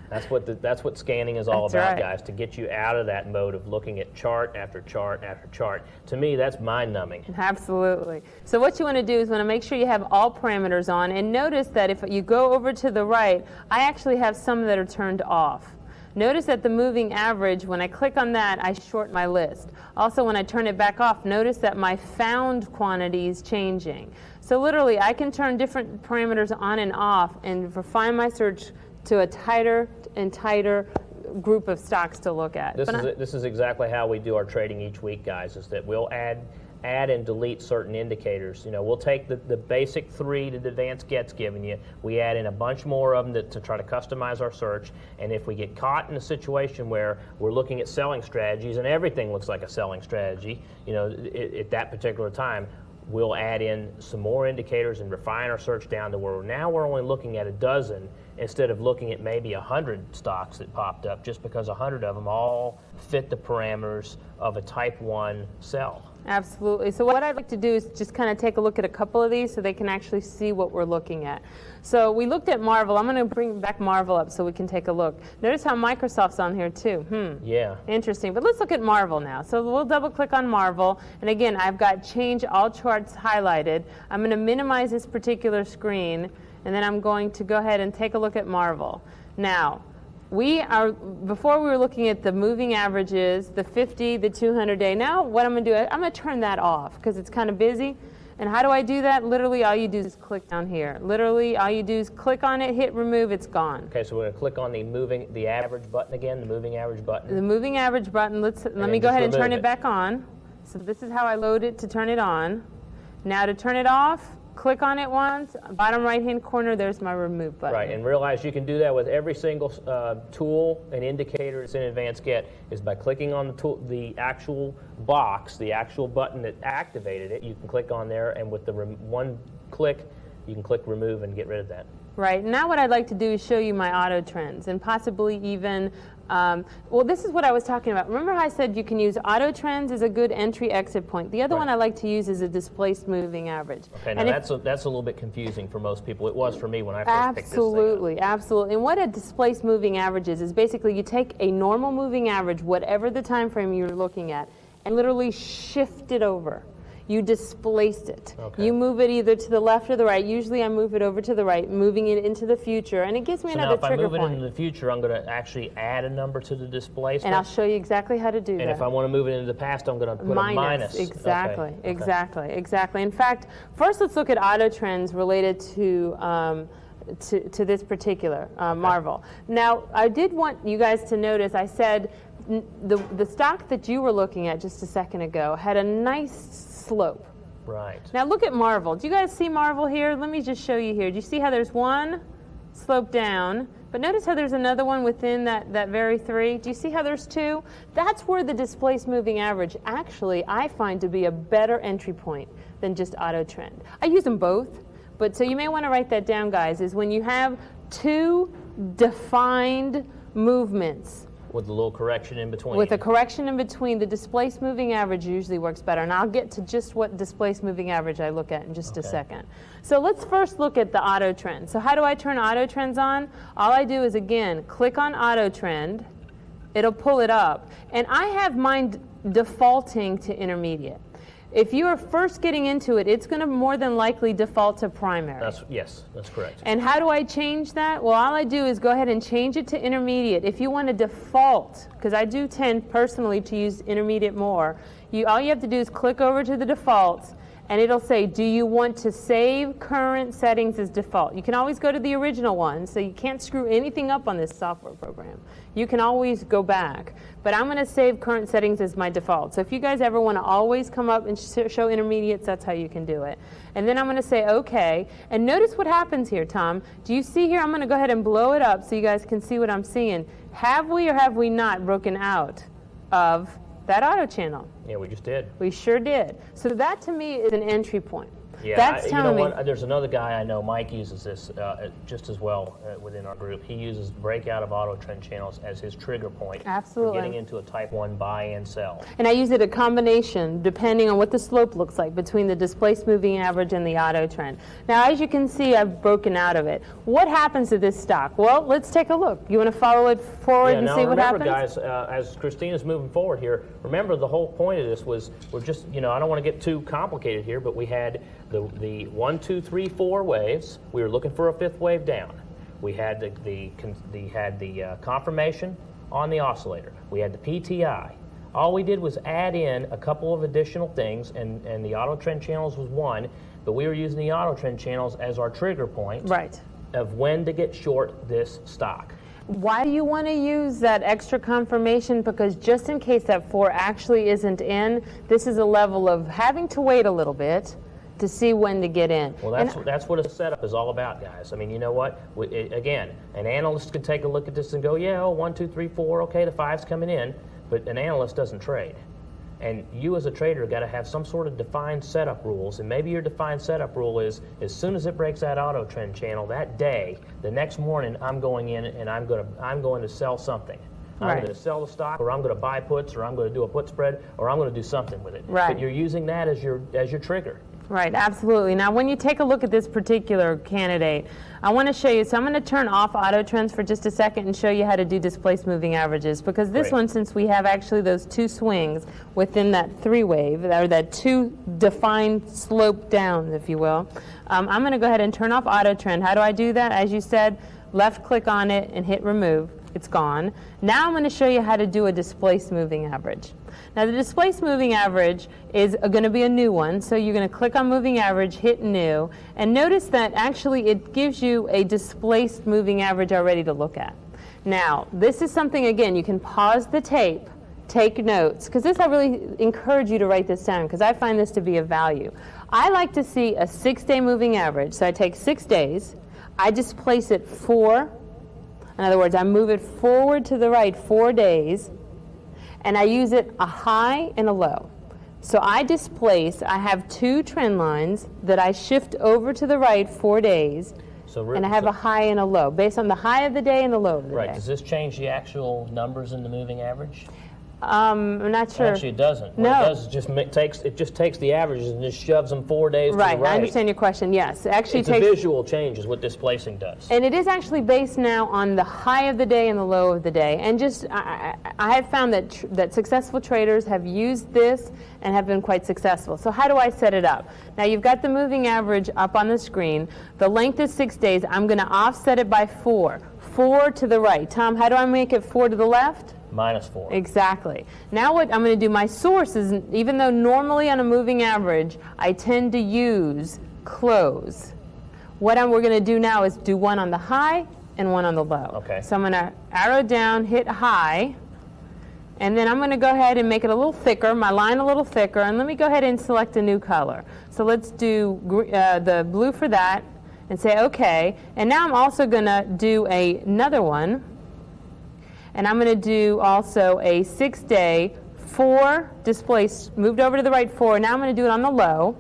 That's what scanning is all about, guys, to get you out of that mode of looking at chart after chart after chart. To me, that's mind-numbing. Absolutely. So what you want to do is want to make sure you have all parameters on, and notice that if you go over to the right, I actually have some that are turned off. Notice that the moving average, when I click on that, I short my list. Also, when I turn it back off, notice that my found quantity is changing. So literally, I can turn different parameters on and off and refine my search to a tighter and tighter group of stocks to look at. This is exactly how we do our trading each week, guys, is that we'll add and delete certain indicators. You know, we'll take the basic 3 that Advanced GET's given you. We add in a bunch more of them to try to customize our search. And if we get caught in a situation where we're looking at selling strategies and everything looks like a selling strategy, you know, at that particular time, we'll add in some more indicators and refine our search down to where now we're only looking at a dozen instead of looking at maybe 100 stocks that popped up, just because 100 of them all fit the parameters of a type 1 sell. Absolutely. So what I'd like to do is just kind of take a look at a couple of these so they can actually see what we're looking at. So we looked at Marvel. I'm going to bring back Marvel up so we can take a look. Notice how Microsoft's on here too. Yeah. Interesting. But let's look at Marvel now. So we'll double click on Marvel. And again, I've got change all charts highlighted. I'm going to minimize this particular screen, and then I'm going to go ahead and take a look at Marvel. Now, before we were looking at the moving averages, the 50, the 200-day. Now what I'm going to do, I'm going to turn that off because it's kind of busy. And how do I do that? Literally, all you do is click down here. Literally, all you do is click on it, hit remove, it's gone. Okay, so we're going to click on the average button again, the moving average button. The moving average button, let me go ahead and turn it back on. So this is how I load it to turn it on. Now to turn it off, click on it once, bottom right-hand corner, there's my remove button. Right, and realize you can do that with every single tool and indicator that's in Advanced GET is by clicking on the actual box, the actual button that activated it. You can click on there, and with the one click, you can click remove and get rid of that. Right, now what I'd like to do is show you my auto trends and possibly even, well, this is what I was talking about. Remember how I said you can use auto trends as a good entry-exit point. The other one I like to use is a displaced moving average. Okay, now that's a little bit confusing for most people. It was for me when I first picked this thing up. Absolutely, absolutely. And what a displaced moving average is basically you take a normal moving average, whatever the time frame you're looking at, and literally shift it over. You displaced it. Okay. You move it either to the left or the right. Usually I move it over to the right, moving it into the future, and it gives me another trigger point. So now if I move it into the future, I'm going to actually add a number to the displacement? And I'll show you exactly how to do that. And if I want to move it into the past, I'm going to put a minus. Exactly, okay. exactly, exactly. In fact, first let's look at auto trends related to this particular Marvel. Now, I did want you guys to notice, I said the stock that you were looking at just a second ago had a nice slope. Right. Now look at Marvel. Do you guys see Marvel here? Let me just show you here. Do you see how there's one slope down, but notice how there's another one within that very three? Do you see how there's two? That's where the displaced moving average actually I find to be a better entry point than just auto trend. I use them both, but so you may want to write that down, guys, is when you have two defined movements with a little correction in between. With a correction in between, the displaced moving average usually works better. And I'll get to just what displaced moving average I look at in just a second. So let's first look at the auto trend. So how do I turn auto trends on? All I do is, again, click on auto trend. It'll pull it up. And I have mine defaulting to intermediate. If you are first getting into it, it's going to more than likely default to primary. Yes, that's correct. And how do I change that? Well, all I do is go ahead and change it to intermediate. If you want to default, because I do tend personally to use intermediate more, all you have to do is click over to the defaults, and it'll say, do you want to save current settings as default? You can always go to the original one, so you can't screw anything up on this software program. You can always go back. But I'm going to save current settings as my default. So if you guys ever want to always come up and show intermediates, that's how you can do it. And then I'm going to say OK. And notice what happens here, Tom. Do you see here? I'm going to go ahead and blow it up so you guys can see what I'm seeing. Have we or have we not broken out of that auto channel? Yeah, we just did. We sure did. So that to me is an entry point. Yeah, that's telling me. There's another guy I know, Mike uses this just as well within our group. He uses breakout of auto trend channels as his trigger point for getting into a type 1 buy and sell. And I use it a combination depending on what the slope looks like between the displaced moving average and the auto trend. Now, as you can see, I've broken out of it. What happens to this stock? Well, let's take a look. You want to follow it forward and see what happens? Now, remember, guys, as Christina's moving forward here, remember the whole point of this was we're just, I don't want to get too complicated here, but we had the 1, 2, 3, 4 waves. We were looking for a fifth wave down. We had the confirmation on the oscillator. We had the PTI. All we did was add in a couple of additional things, and the auto trend channels was one, but we were using the auto trend channels as our trigger point of when to get short this stock. Why do you want to use that extra confirmation? Because just in case that 4 actually isn't in, this is a level of having to wait a little bit to see when to get in. Well, that's what a setup is all about, guys. I mean, you know what? Again, an analyst could take a look at this and go, yeah, 1, 2, 3, 4, okay, the 5's coming in, but an analyst doesn't trade. And you as a trader got to have some sort of defined setup rules, and maybe your defined setup rule is as soon as it breaks that auto trend channel that day, the next morning I'm going in and I'm going to sell something. I'm going to sell the stock, or I'm going to buy puts, or I'm going to do a put spread, or I'm going to do something with it. But you're using that as your trigger. Right, absolutely. Now, when you take a look at this particular candidate, I want to show you. So I'm going to turn off auto trends for just a second and show you how to do displaced moving averages. Because this one, since we have actually those 2 swings within that 3 wave, or that 2 defined slope downs, if you will, I'm going to go ahead and turn off auto trend. How do I do that? As you said, left click on it and hit remove. It's gone. Now I'm going to show you how to do a displaced moving average. Now the displaced moving average is going to be a new one, so you're going to click on moving average, hit new, and notice that actually it gives you a displaced moving average already to look at. Now this is something, again, you can pause the tape, take notes, because this I really encourage you to write this down, because I find this to be of value. I like to see a 6-day moving average. So I take 6 days, I just place it 4. In other words, I move it forward to the right 4 days, and I use it a high and a low. So I displace, I have 2 trend lines that I shift over to the right 4 days, and I have a high and a low, based on the high of the day and the low of the day. Right. Does this change the actual numbers in the moving average? I'm not sure. Actually, it doesn't. No. What it does is it just takes the averages and just shoves them 4 days to the right. I understand your question. Yes, actually, it's a visual change is what displacing does. And it is actually based now on the high of the day and the low of the day. And just I have found that successful traders have used this and have been quite successful. So how do I set it up? Now you've got the moving average up on the screen. The length is 6 days. I'm going to offset it by 4. 4 to the right. Tom, how do I make it 4 to the left? -4. Exactly. Now what I'm going to do, my source is, even though normally on a moving average I tend to use close, what we're going to do now is do one on the high and one on the low. Okay. So I'm going to arrow down, hit high, and then I'm going to go ahead and make it a little thicker, my line a little thicker, and let me go ahead and select a new color. So let's do the blue for that and say OK. And now I'm also going to do another one. And I'm going to do also a 6-day, 4 displaced, moved over to the right 4. Now I'm going to do it on the low.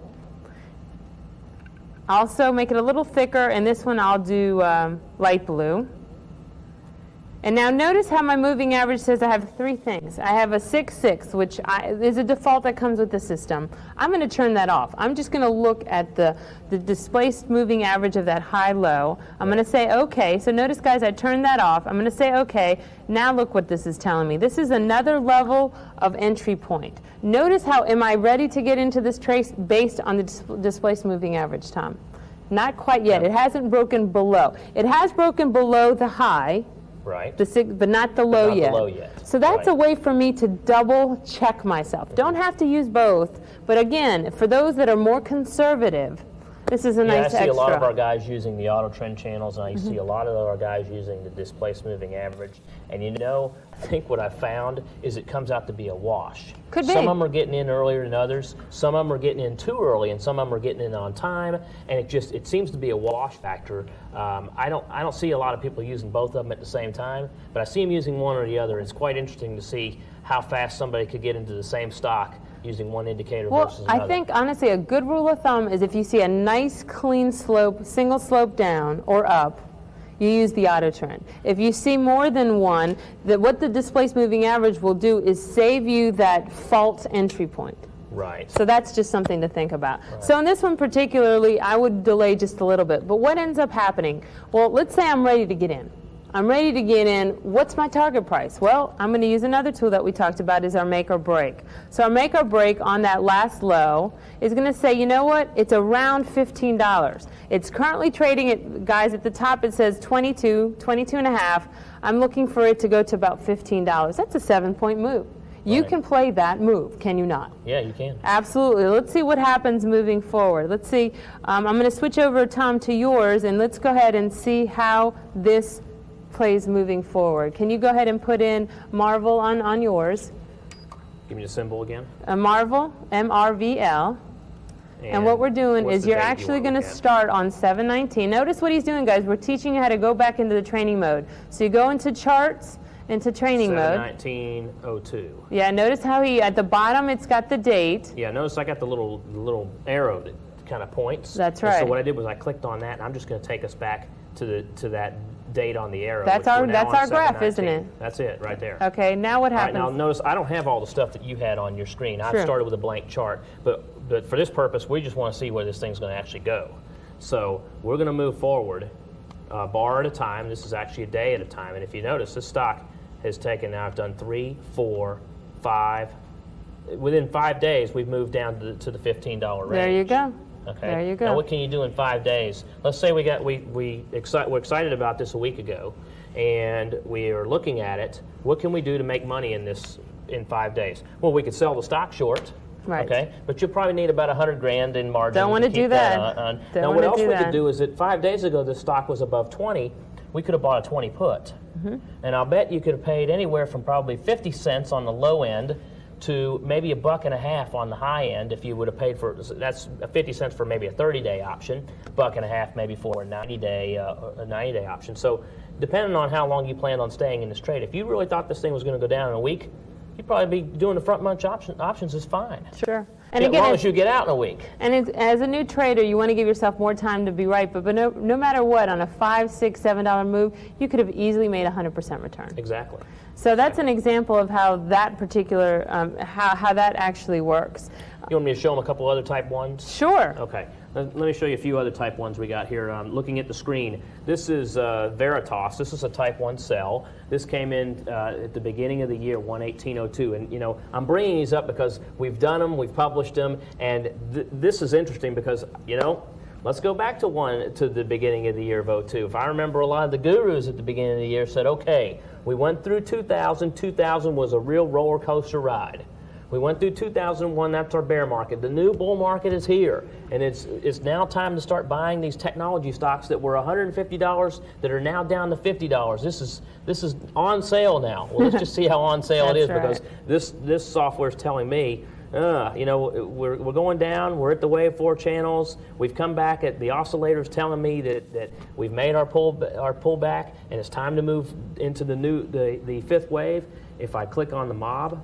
Also make it a little thicker, and this one I'll do light blue. And now notice how my moving average says I have 3 things. I have a 6-6, which is a default that comes with the system. I'm going to turn that off. I'm just going to look at the displaced moving average of that high-low. I'm going to say OK. So notice, guys, I turned that off. I'm going to say OK. Now look what this is telling me. This is another level of entry point. Notice how, am I ready to get into this trace based on the displaced moving average, Tom? Not quite yet. It hasn't broken below. It has broken below the high. Right. But not the low yet. So that's a way for me to double check myself. Don't have to use both, but again, for those that are more conservative, this is a nice extra. I see a lot of our guys using the auto trend channels, and I see a lot of our guys using the displaced moving average. And you know, I think what I found is it comes out to be a wash. Could be. Some of them are getting in earlier than others. Some of them are getting in too early, and some of them are getting in on time. And it seems to be a wash factor. I don't see a lot of people using both of them at the same time, but I see them using one or the other. It's quite interesting to see how fast somebody could get into the same stock using one indicator versus another. I think, honestly, a good rule of thumb is if you see a nice, clean slope, single slope down or up, you use the auto trend. If you see more than one, what the displaced moving average will do is save you that false entry point. Right. So that's just something to think about. Right. So in this one particularly, I would delay just a little bit. But what ends up happening? Well, let's say I'm ready to get in. I'm ready to get in. What's my target price? Well, I'm going to use another tool that we talked about, is our make or break. So our make or break on that last low is going to say, you know what? It's around $15. It's currently trading at, guys, at the top it says 22 and a half. I'm looking for it to go to about $15. That's a 7-point move. You can play that move, can you not? Yeah, you can. Absolutely. Let's see what happens moving forward. Let's see. I'm going to switch over, Tom, to yours, and let's go ahead and see how this plays moving forward. Can you go ahead and put in Marvel on yours? Give me the symbol again. Marvel, MRVL. And what we're doing is you're actually going to start on 7/19. Notice what he's doing, guys. We're teaching you how to go back into the training mode. So you go into charts, into training mode. 7/19/02. Yeah, notice how at the bottom it's got the date. Yeah, notice I got the little arrow that kind of points. That's right. And so what I did was I clicked on that, and I'm just going to take us back to that date on the arrow. That's our graph, isn't it? That's it, right there. Okay, now what happens? All right, now notice I don't have all the stuff that you had on your screen. I've started with a blank chart, but for this purpose, we just want to see where this thing's going to actually go. So we're going to move forward, bar at a time. This is actually a day at a time, and if you notice, this stock has taken, now I've done 3, 4, 5. Within 5 days, we've moved down to the $15 range. There you go. Okay. There you go. Now, what can you do in 5 days? Let's say we're excited about this a week ago, and we are looking at it. What can we do to make money in 5 days? Well, we could sell the stock short. Right. Okay. But you'll probably need about $100,000 in margin. Don't want to do that. Now, what else we could do is that 5 days ago, the stock was above 20. we could have bought a 20 put. And I'll bet you could have paid anywhere from probably 50 cents on the low end to maybe $1.50 on the high end if you would have paid for, that's 50 cents for maybe a 30-day option, $1.50 maybe for a 90-day option. So depending on how long you planned on staying in this trade, if you really thought this thing was going to go down in a week, you'd probably be doing the front month options is fine. Sure. And as long as you get out in a week. And as a new trader, you want to give yourself more time to be right, but no matter what, on a $5, $6, $7 move, you could have easily made 100% return. Exactly. So that's an example of how that particular, how that actually works. You want me to show them a couple other type 1s? Sure. Okay. Let me show you a few other type 1s we got here. Looking at the screen, this is Veritas. This is a type 1 sell. This came in at the beginning of the year, 1/18/02. And, you know, I'm bringing these up because we've done them, we've published them, and this is interesting because, you know, let's go back to the beginning of the year of 02. If I remember, a lot of the gurus at the beginning of the year said, okay, we went through 2000. 2000 was a real roller coaster ride. We went through 2001, that's our bear market. The new bull market is here, and it's now time to start buying these technology stocks that were $150 that are now down to $50. This is on sale now. Well, let's just see how on sale it is, because this software is telling me, you know, we're going down, we're at the wave 4 channels, we've come back at the oscillators telling me that we've made our pullback, and it's time to move into the fifth wave. If I click on the mob,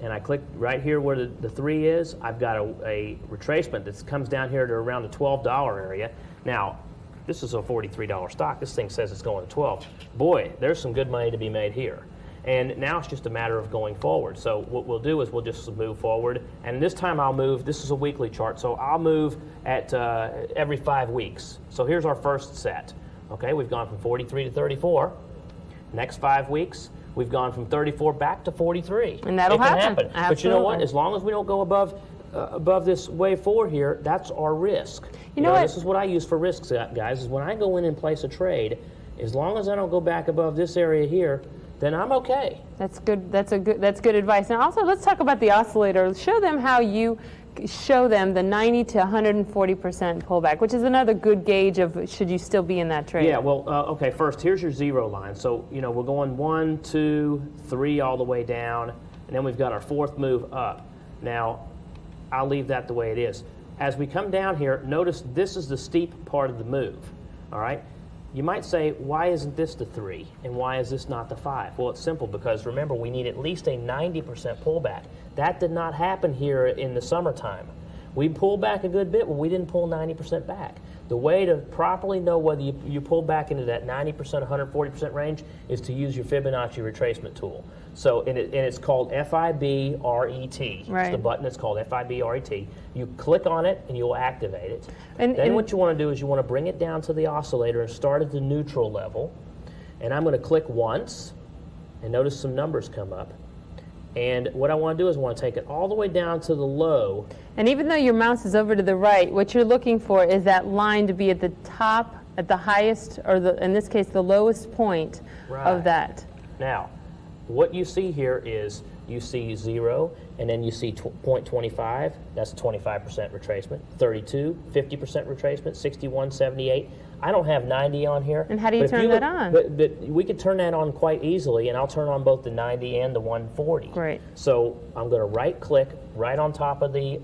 and I click right here where the 3 is, I've got a retracement that comes down here to around the $12 area. Now, this is a $43 stock. This thing says it's going to 12. Boy, there's some good money to be made here. And now it's just a matter of going forward. So what we'll do is we'll just move forward. And this time I'll move, this is a weekly chart, so I'll move at every 5 weeks. So here's our first set. Okay, we've gone from 43 to 34. Next 5 weeks, we've gone from 34 back to 43. And that'll happen. Absolutely. But you know what? As long as we don't go above this wave 4 here, that's our risk. You know what? This is what I use for risks, guys, is when I go in and place a trade, as long as I don't go back above this area here, then I'm okay. That's good. That's good advice. Now, also, let's talk about the oscillator. Show them how you show them the 90 to 140% pullback, which is another good gauge of should you still be in that trade. Yeah, well, okay, first, here's your 0 line. So, you know, we're going 1, 2, 3 all the way down, and then we've got our 4th move up. Now, I'll leave that the way it is. As we come down here, notice this is the steep part of the move, all right? You might say, why isn't this the 3, and why is this not the 5? Well, it's simple, because remember, we need at least a 90% pullback. That did not happen here in the summertime. We pulled back a good bit, but we didn't pull 90% back. The way to properly know whether you pull back into that 90%, 140% range is to use your Fibonacci retracement tool. So, and it's called FIBRET. Right. It's the button that's called FIBRET. You click on it and you'll activate it. And what you want to do is you want to bring it down to the oscillator and start at the neutral level. And I'm going to click once, and notice some numbers come up. And what I want to do is I want to take it all the way down to the low. And even though your mouse is over to the right, what you're looking for is that line to be at the top, at the highest, or in this case, the lowest point of that. Now, what you see here is you see 0, and then you see 0.25. That's a 25% retracement. 32, 50% retracement. 61, 78. I don't have 90 on here. And how do you turn that on? But we could turn that on quite easily, and I'll turn on both the 90 and the 140. Great. So I'm going to right-click right on top of the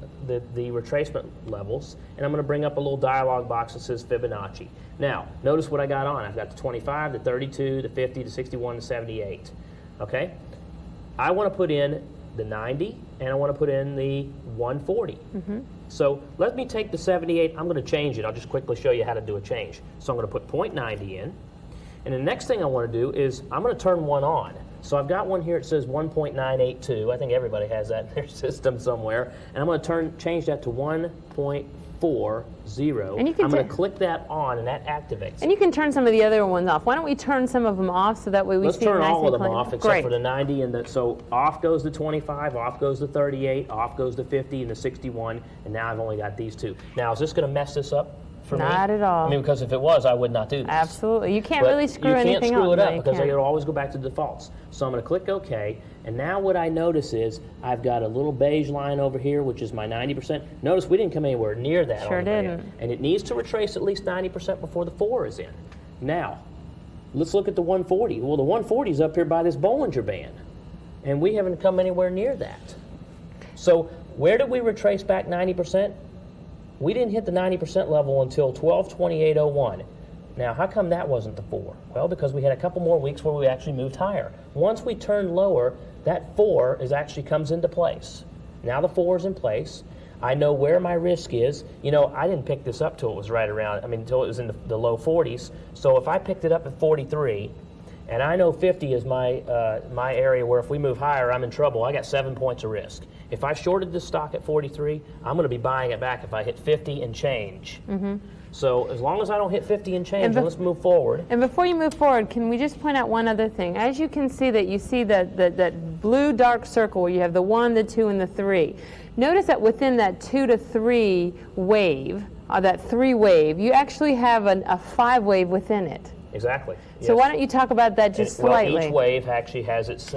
retracement levels, and I'm going to bring up a little dialog box that says Fibonacci. Now, notice what I got on. I've got the 25, the 32, the 50, the 61, the 78. Okay? I want to put in the 90, and I want to put in the 140. Mm-hmm. So let me take the 78. I'm going to change it. I'll just quickly show you how to do a change. So I'm going to put 0.90 in. And the next thing I want to do is I'm going to turn one on. So I've got one here that says 1.982. I think everybody has that in their system somewhere. And I'm going to change that to 1.40. And I'm going to click that on, and that activates. And you can turn some of the other ones off. Why don't we turn some of them off so that way we see turn nice all and of them clean. off except for the 90 and the, so off goes the 25, off goes the 38, off goes the 50 and the 61, and now I've only got these two. Now, is this going to mess this up for me? Not at all. I mean, because if it was, I would not do this. Absolutely. You can't really screw anything up. You can't screw it up because it'll always go back to defaults. So I'm going to click OK, and now what I notice is I've got a little beige line over here, which is my 90%. Notice we didn't come anywhere near that. Sure didn't. And it needs to retrace at least 90% before the 4 is in. Now, let's look at the 140. Well, the 140 is up here by this Bollinger Band, and we haven't come anywhere near that. So where did we retrace back 90%? We didn't hit the 90% level until 12/28/01. Now, how come that wasn't the 4? Well, because we had a couple more weeks where we actually moved higher. Once we turned lower, that 4 actually comes into place. Now the 4 is in place. I know where my risk is. You know, I didn't pick this up till it was right around, until it was in the low 40s. So if I picked it up at 43, and I know 50 is my area where if we move higher, I'm in trouble. I got 7 points of risk. If I shorted this stock at 43, I'm going to be buying it back if I hit 50 and change. So as long as I don't hit 50 and change, let's move forward. And before you move forward, can we just point out one other thing? As you can see that you see that blue dark circle where you have the 1, the 2, and the 3. Notice that within that 2 to 3 wave, or that 3 wave, you actually have a 5 wave within it. Exactly. So why don't you talk about that just slightly? Well, each wave actually has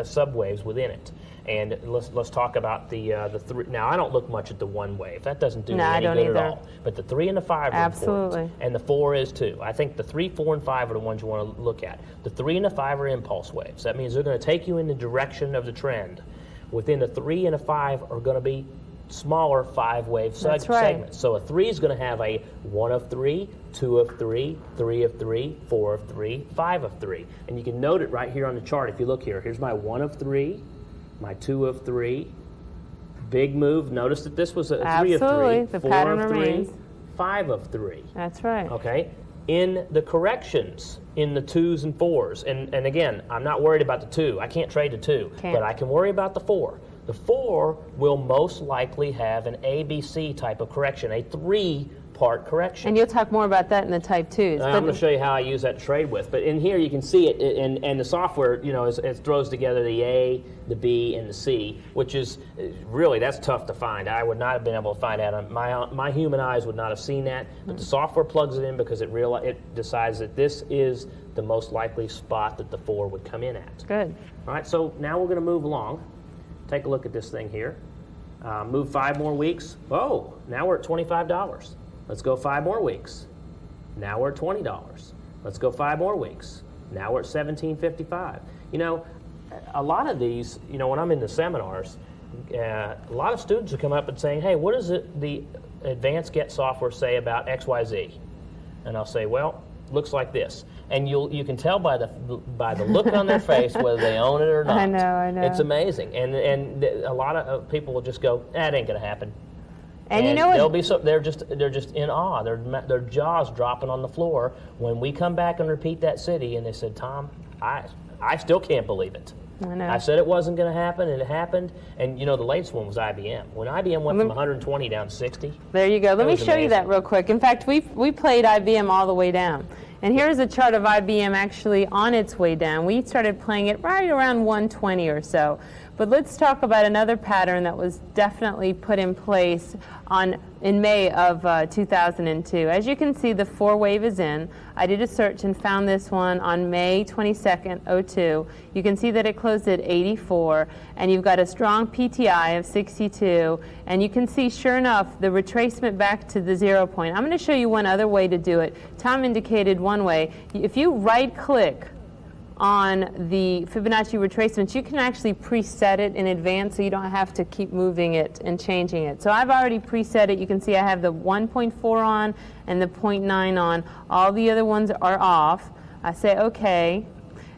sub-waves within it. And let's talk about the 3. Now, I don't look much at the 1 wave. That doesn't do me any good at all. But the 3 and the 5 are important. And the 4 is too. I think the 3, 4, and 5 are the ones you want to look at. The 3 and the 5 are impulse waves. That means they're going to take you in the direction of the trend. Within the 3 and a 5 are going to be smaller 5-wave segments. So a 3 is going to have a 1 of 3, 2 of 3, 3 of 3, 4 of 3, 5 of 3. And you can note it right here on the chart if you look here. Here's my 1 of 3. My 2 of 3, big move. Notice that this was a 3 of 3, the 4 pattern of 3, remains. 5 of 3. That's right. Okay. In the corrections, in the 2s and 4s, and again, I'm not worried about the 2. I can't trade the 2, but I can worry about the 4. The 4 will most likely have an ABC type of correction, a 3-part correction. And you'll talk more about that in the type 2s. I'm going to show you how I use that to trade with. But in here you can see it, and the software, it throws together the A, the B, and the C, which is really, that's tough to find. I would not have been able to find that. My human eyes would not have seen that. But the software plugs it in because it decides that this is the most likely spot that the 4 would come in at. Good. All right, so now we're going to move along. Take a look at this thing here. Move 5 more weeks. Oh, now we're at $25. Let's go 5 more weeks. Now we're at $20. Let's go 5 more weeks. Now we're at $17.55. A lot of these, when I'm in the seminars, a lot of students will come up and saying, hey, what does the Advanced GET software say about XYZ? And I'll say, well, looks like this. And you can tell by the look on their face whether they own it or not. I know. It's amazing. And a lot of people will just go, that ain't going to happen. And you know what? They're just in awe. Their jaws dropping on the floor when we come back and repeat that city. And they said, Tom, I still can't believe it. I know. I said it wasn't going to happen, and it happened. And the latest one was IBM. When IBM went from 120 down to 60. There you go. Let me show you that real quick. In fact, we played IBM all the way down. And here's a chart of IBM actually on its way down. We started playing it right around 120 or so. But let's talk about another pattern that was definitely put in place in May of 2002. As you can see, the 4 wave is in. I did a search and found this one on May 22nd, 02. You can see that it closed at 84, and you've got a strong PTI of 62, and you can see, sure enough, the retracement back to the 0 point. I'm going to show you one other way to do it. Tom indicated one way. If you right-click on the Fibonacci retracements, you can actually preset it in advance so you don't have to keep moving it and changing it. So I've already preset it. You can see I have the 1.4 on and the 0.9 on. All the other ones are off. I say OK,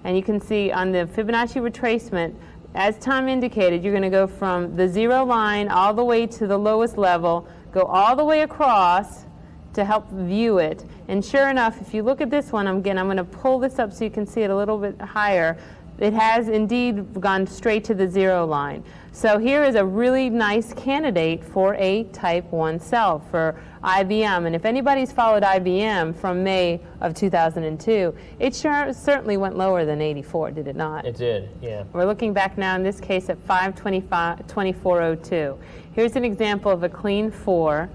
and you can see on the Fibonacci retracement, as Tom indicated, you're going to go from the 0 line all the way to the lowest level, go all the way across to help view it. And sure enough, if you look at this one, I'm going to pull this up so you can see it a little bit higher. It has indeed gone straight to the 0 line. So here is a really nice candidate for a type 1 sell for IBM. And if anybody's followed IBM from May of 2002, it certainly went lower than 84, did it not? It did, yeah. We're looking back now in this case at 524.02. Here's an example of a clean 4,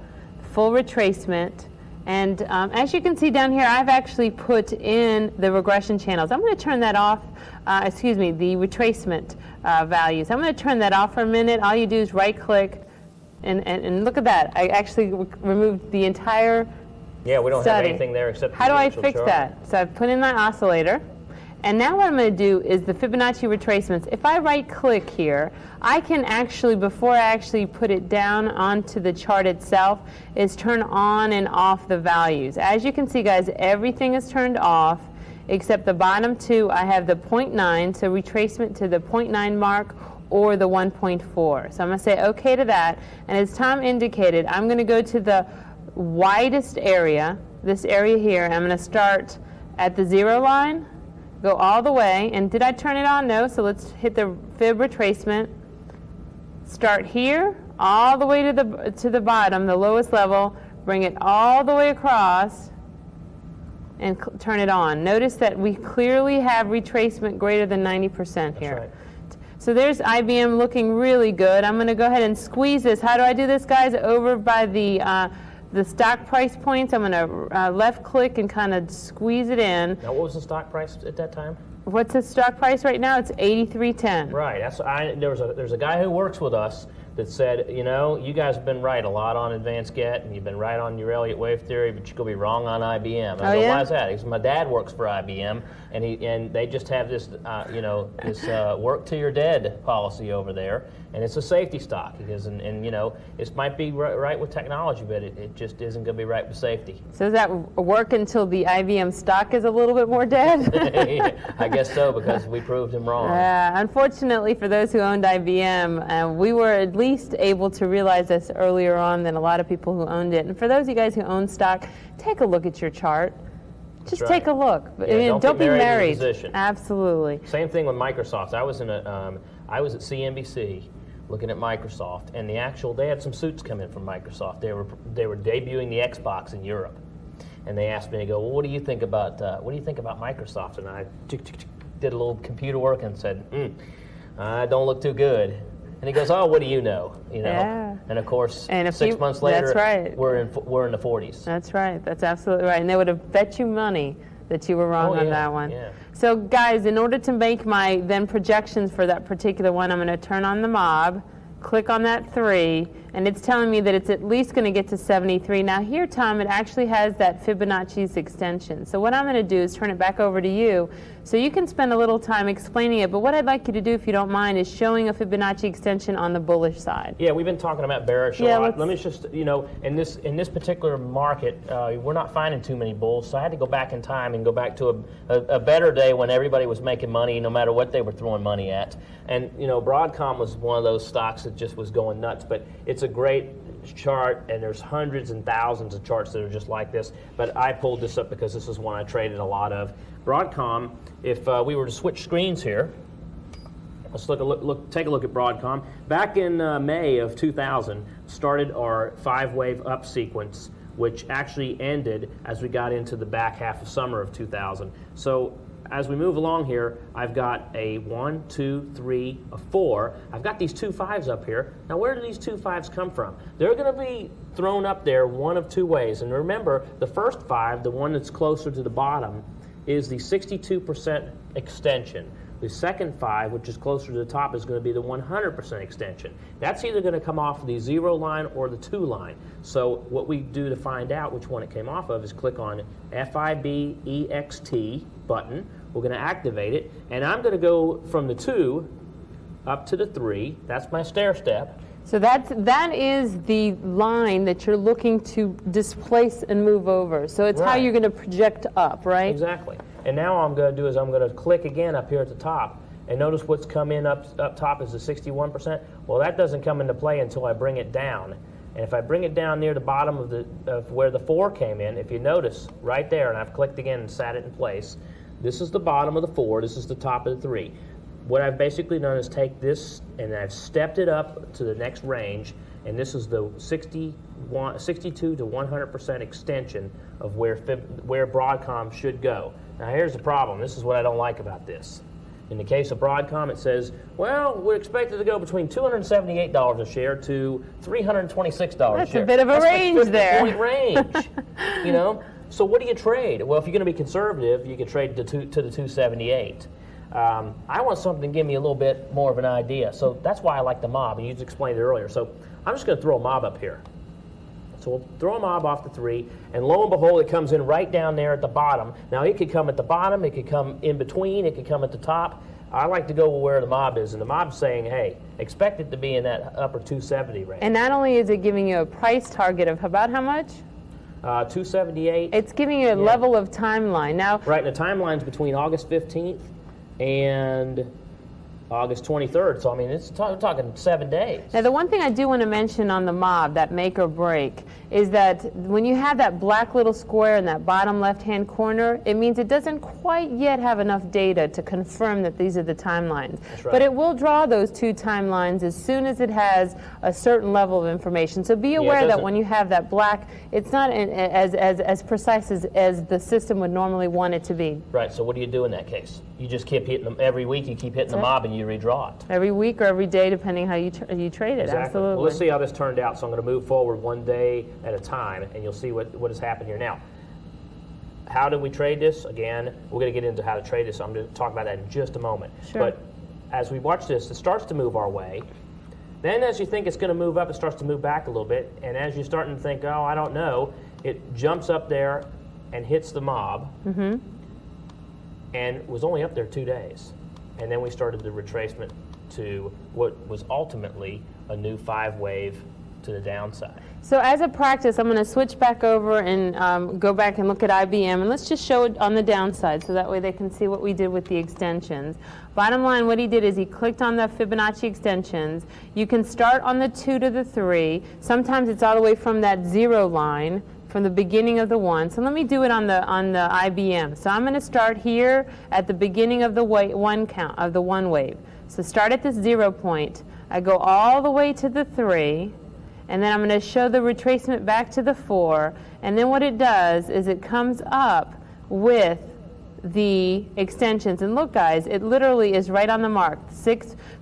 full retracement. And as you can see down here, I've actually put in the regression channels. I'm going to turn that off, the retracement values. I'm going to turn that off for a minute. All you do is right-click, and look at that. I actually removed the entire Yeah, we don't have anything there except How do I fix chart. that? So I've put in my oscillator. And now what I'm going to do is the Fibonacci retracements. If I right-click here, I can actually, before I actually put it down onto the chart itself, is turn on and off the values. As you can see, guys, everything is turned off except the bottom two. I have the 0.9, so retracement to the 0.9 mark or the 1.4. So I'm going to say OK to that. And as Tom indicated, I'm going to go to the widest area, this area here. I'm going to start at the 0 line. Go all the way, and did I turn it on? No, so let's hit the fib retracement. Start here, all the way to the bottom, the lowest level, bring it all the way across, and turn it on. Notice that we clearly have retracement greater than 90% here. That's right. So there's IBM looking really good. I'm going to go ahead and squeeze this. How do I do this, guys? Over by the stock price points, I'm going to left-click and kind of squeeze it in. Now, what was the stock price at that time? What's the stock price right now? It's 83.10. Right. There's a guy who works with us that said, you know, you guys have been right a lot on Advanced GET, and you've been right on your Elliott wave theory, but you're going to be wrong on IBM. I go, why is that? He says, my dad works for IBM, and they just have this, this work till you're dead policy over there, and it's a safety stock. Because, and you know, it might be right with technology, but it just isn't going to be right with safety. So does that work until the IBM stock is a little bit more dead? I guess so, because we proved him wrong. Unfortunately, for those who owned IBM, we were at least able to realize this earlier on than a lot of people who owned it. And for those of you guys who own stock, take a look at your chart. Just take a look. Yeah, don't be married. Absolutely. Same thing with Microsoft. I was at CNBC looking at Microsoft, and they had some suits come in from Microsoft. They were debuting the Xbox in Europe, and they asked me to go, well, what do you think about Microsoft? And I did a little computer work and said, I don't look too good. And he goes, oh, what do you know? Yeah. And of course, 6 months later, that's right. we're in the 40s. That's right. That's absolutely right. And they would have bet you money that you were wrong on that one. Yeah. So guys, in order to make my then projections for that particular one, I'm going to turn on the mob, click on that 3, and it's telling me that it's at least going to get to 73. Now here, Tom, it actually has that Fibonacci's extension. So what I'm going to do is turn it back over to you so you can spend a little time explaining it. But what I'd like you to do, if you don't mind, is showing a Fibonacci extension on the bullish side. Yeah, we've been talking about bearish a lot. Let me just, in this particular market, we're not finding too many bulls, so I had to go back in time and go back to a better day when everybody was making money no matter what they were throwing money at. And, Broadcom was one of those stocks that just was going nuts, but it's a great chart, and there's hundreds and thousands of charts that are just like this, but I pulled this up because this is one I traded a lot of. Broadcom, if we were to switch screens here, let's take a look at Broadcom. Back in May of 2000, started our 5-wave up sequence, which actually ended as we got into the back half of summer of 2000. So as we move along here, I've got a 1, 2, 3, a 4. I've got these 2 5s up here. Now, where do these 2 5s come from? They're going to be thrown up there one of 2 ways. And remember, the first 5, the one that's closer to the bottom, is the 62% extension. The second 5, which is closer to the top, is going to be the 100% extension. That's either going to come off the 0 line or the 2 line. So what we do to find out which one it came off of is click on FIBEXT button. We're going to activate it, and I'm going to go from the 2 up to the 3. That's my stair step. So that is the line that you're looking to displace and move over. So it's how you're going to project up, right? Exactly. And now all I'm going to do is I'm going to click again up here at the top, and notice what's come in up top is the 61%. Well, that doesn't come into play until I bring it down. And if I bring it down near the bottom of where the 4 came in, if you notice right there, and I've clicked again and sat it in place, this is the bottom of the 4, this is the top of the 3. What I've basically done is take this and I've stepped it up to the next range, and this is the 62 to 100% extension of where Broadcom should go. Now here's the problem. This is what I don't like about this. In the case of Broadcom, it says, well, we're expected to go between $278 a share to $326 a share. That's a bit of a range there. That's like 50-point range, So what do you trade? Well, if you're going to be conservative, you can trade to the 278. I want something to give me a little bit more of an idea. So that's why I like the mob, and you just explained it earlier. So I'm just going to throw a mob up here. So So we'll throw a mob off the 3, and lo and behold, it comes in right down there at the bottom. Now, it could come at the bottom, it could come in between, it could come at the top. I like to go where the mob is, and the mob's saying, hey, expect it to be in that upper 270 range. And not only is it giving you a price target of about how much? 278. It's giving you a level of timeline. Now, right, and the timeline's between August 15th and August 23rd. So, I mean, it's talking 7 days. Now, the one thing I do want to mention on the mob, that make or break, is that when you have that black little square in that bottom left-hand corner, it means it doesn't quite yet have enough data to confirm that these are the timelines. That's right. But it will draw those 2 timelines as soon as it has a certain level of information. So be aware that when you have that black, it's not as precise as the system would normally want it to be. Right, so what do you do in that case? You just keep hitting them every week, you keep hitting the mob and you redraw it. Every week or every day, depending how you trade it. Exactly. Absolutely. Well, let's see how this turned out. So I'm going to move forward 1 day at a time, and you'll see what has happened here. Now, how do we trade this? Again, we're going to get into how to trade this. I'm going to talk about that in just a moment. Sure. But as we watch this, it starts to move our way. Then as you think it's going to move up, it starts to move back a little bit. And as you're starting to think, oh, I don't know, it jumps up there and hits the mob. Mm-hmm. And was only up there 2 days. And then we started the retracement to what was ultimately a new 5-wave to the downside. So as a practice, I'm going to switch back over and go back and look at IBM, and let's just show it on the downside so that way they can see what we did with the extensions. Bottom line, what he did is he clicked on the Fibonacci extensions. You can start on the 2 to the 3. Sometimes it's all the way from that 0 line, from the beginning of the 1. So let me do it on the IBM. So I'm going to start here at the beginning of the 1 count of the 1 wave. So start at this 0 point. I go all the way to the 3, and then I'm going to show the retracement back to the 4. And then what it does is it comes up with the extensions. And look, guys, it literally is right on the mark.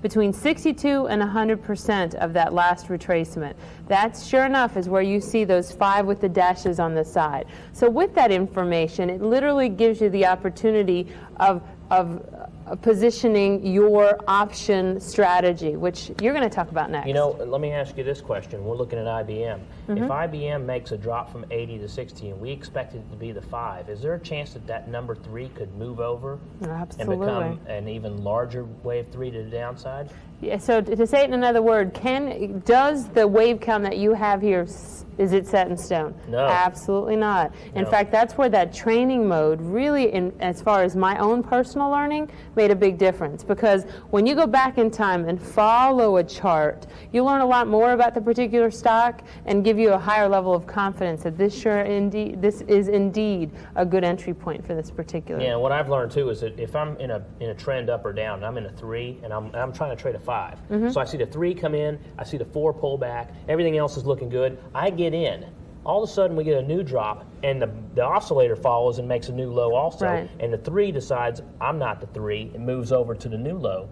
Between 62 and 100% of that last retracement. That, sure enough, is where you see those 5 with the dashes on the side. So with that information, it literally gives you the opportunity of positioning your option strategy, which you're going to talk about next. You know, let me ask you this question. We're looking at IBM. Mm-hmm. If IBM makes a drop from 80 to 60 and we expect it to be the 5, is there a chance that that number 3 could move over and become an even larger wave 3 to the downside? Yeah, so to say it in another word, does the wave count that you have here, is it set in stone? No. Absolutely not. No. In fact, that's where that training mode really, as far as my own personal learning, made a big difference. Because when you go back in time and follow a chart, you learn a lot more about the particular stock and give you a higher level of confidence that this is indeed a good entry point for this particular. Yeah, and what I've learned too is that if I'm in a trend up or down, and I'm in a 3, and I'm trying to trade a 5. Mm-hmm. So I see the 3 come in, I see the 4 pull back, everything else is looking good. I get in. All of a sudden we get a new drop, and the oscillator follows and makes a new low also. Right. And the 3 decides I'm not the 3 and moves over to the new low.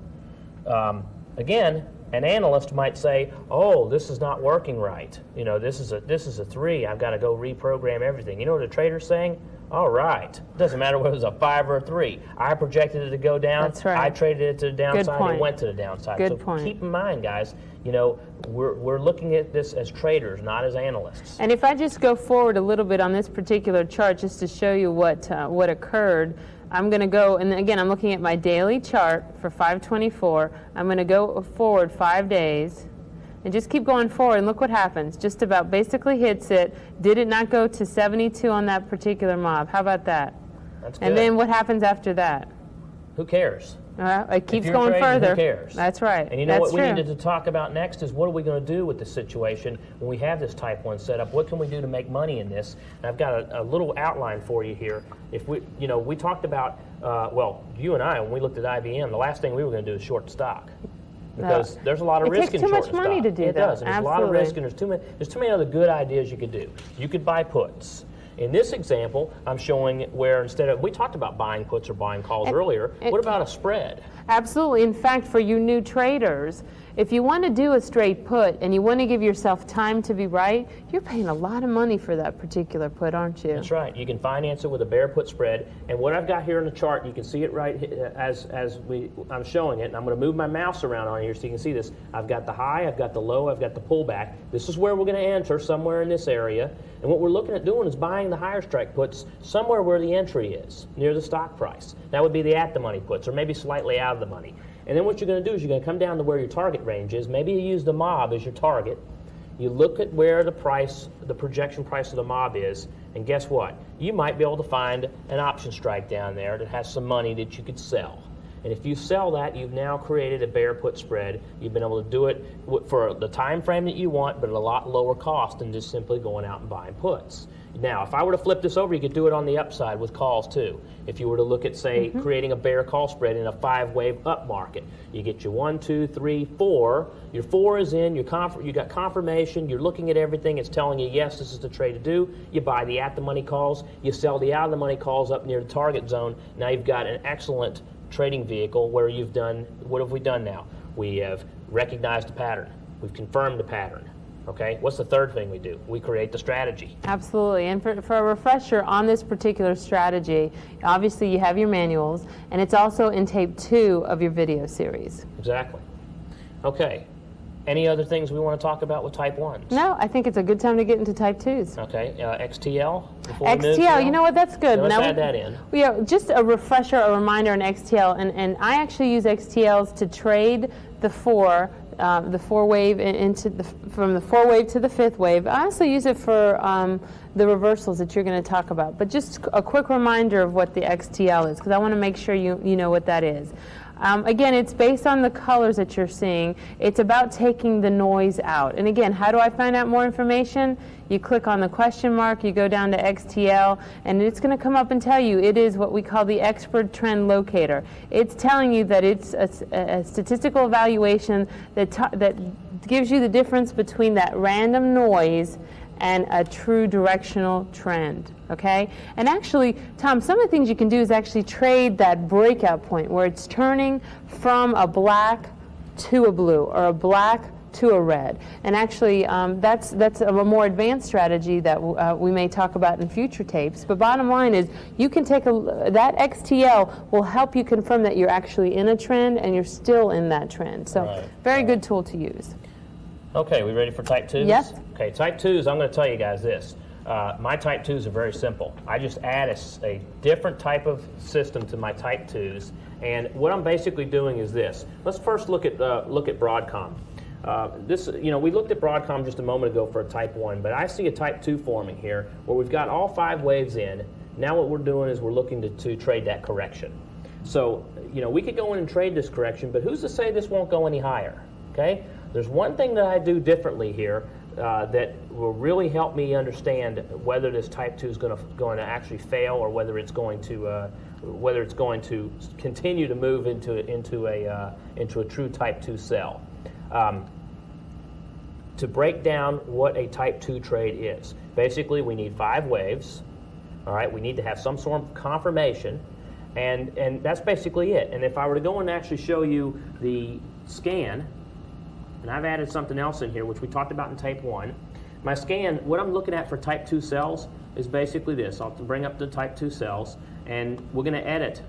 Again, an analyst might say, "Oh, this is not working right. You know, this is a 3. I've got to go reprogram everything." You know what a trader's saying? All right. It doesn't matter whether it was a 5 or a 3. I projected it to go down. That's right. I traded it to the downside. It went to the downside. Good so point. Keep in mind, guys, you know, we're looking at this as traders, not as analysts. And if I just go forward a little bit on this particular chart just to show you what occurred, I'm going to go, and again, I'm looking at my daily chart for 524. I'm going to go forward 5 days. And just keep going forward, and look what happens. Just about basically hits it. Did it not go to 72 on that particular mob? How about that? That's good. And then what happens after that? Who cares? It keeps If you're going trading, further. Who cares? That's right. And you know That's what we true. needed to talk about next is what are we going to do with this situation when we have this type 1 setup? What can we do to make money in this? And I've got a little outline for you here. If we talked about, you and I, when we looked at IBM, the last thing we were going to do is short stock. Because there's a lot of risk in short stock. It takes too much money to do that. It does. And there's a lot of risk, and there's too many other good ideas you could do. You could buy puts. In this example, I'm showing where instead of, we talked about buying puts or buying calls earlier. What about a spread? Absolutely. In fact, for you new traders, If you want to do a straight put and you want to give yourself time to be right, you're paying a lot of money for that particular put, aren't you? That's right. You can finance it with a bear put spread. And what I've got here in the chart, you can see it right as I'm showing it. And I'm going to move my mouse around on here so you can see this. I've got the high, I've got the low, I've got the pullback. This is where we're going to enter, somewhere in this area. And what we're looking at doing is buying the higher strike puts somewhere where the entry is, near the stock price. That would be the at-the-money puts, or maybe slightly out of the money. And then what you're going to do is you're going to come down to where your target range is. Maybe you use the mob as your target. You look at where the projection price of the mob is, and guess what? You might be able to find an option strike down there that has some money that you could sell. And if you sell that, you've now created a bear put spread. You've been able to do it for the time frame that you want, but at a lot lower cost than just simply going out and buying puts. Now, if I were to flip this over, you could do it on the upside with calls too. If you were to look at, say, creating a bear call spread in a 5-wave up market, you get your 1, 2, 3, 4. Your 4 is in. You got confirmation. You're looking at everything. It's telling you, yes, this is the trade to do. You buy the at-the-money calls. You sell the out-of-the-money calls up near the target zone. Now you've got an excellent trading vehicle where you've done, what have we done now? We have recognized the pattern. We've confirmed the pattern. Okay, what's the third thing we do? We create the strategy. Absolutely, and for a refresher on this particular strategy, obviously you have your manuals, and it's also in tape 2 of your video series. Exactly. Okay, any other things we want to talk about with type 1s? No, I think it's a good time to get into type 2s. Okay, XTL? XTL, you know what, that's good. Let's add that in. Yeah, just a refresher, a reminder on XTL, and I actually use XTLs to trade the 4 wave from the 4 wave to the 5th wave. I also use it for the reversals that you're going to talk about. But just a quick reminder of what the XTL is, because I want to make sure you know what that is. Again, it's based on the colors that you're seeing. It's about taking the noise out. And again, how do I find out more information? You click on the question mark, you go down to XTL, and it's going to come up and tell you it is what we call the expert trend locator. It's telling you that it's a statistical evaluation that gives you the difference between that random noise and a true directional trend, okay? And actually, Tom, some of the things you can do is actually trade that breakout point where it's turning from a black to a blue or a black to a red. And actually, that's a more advanced strategy that we may talk about in future tapes. But bottom line is, you can take that XTL will help you confirm that you're actually in a trend and you're still in that trend. So very good tool to use. Okay, we ready for type 2s? Yes. Okay, type 2s, I'm going to tell you guys this. My type 2s are very simple. I just add a different type of system to my type 2s, and what I'm basically doing is this. Let's first look at Broadcom. We looked at Broadcom just a moment ago for a type 1, but I see a type 2 forming here where we've got all 5 waves in. Now what we're doing is we're looking to trade that correction. So, we could go in and trade this correction, but who's to say this won't go any higher? Okay? There's one thing that I do differently here that will really help me understand whether this type 2 is going to actually fail or whether it's going to continue to move into a true type 2 sell. To break down what a type 2 trade is, basically we need 5 waves. All right, we need to have some sort of confirmation, and that's basically it. And if I were to go and actually show you the scan. And I've added something else in here, which we talked about in type 1. My scan, what I'm looking at for type 2 cells is basically this. I'll bring up the type 2 cells, and we're going to edit.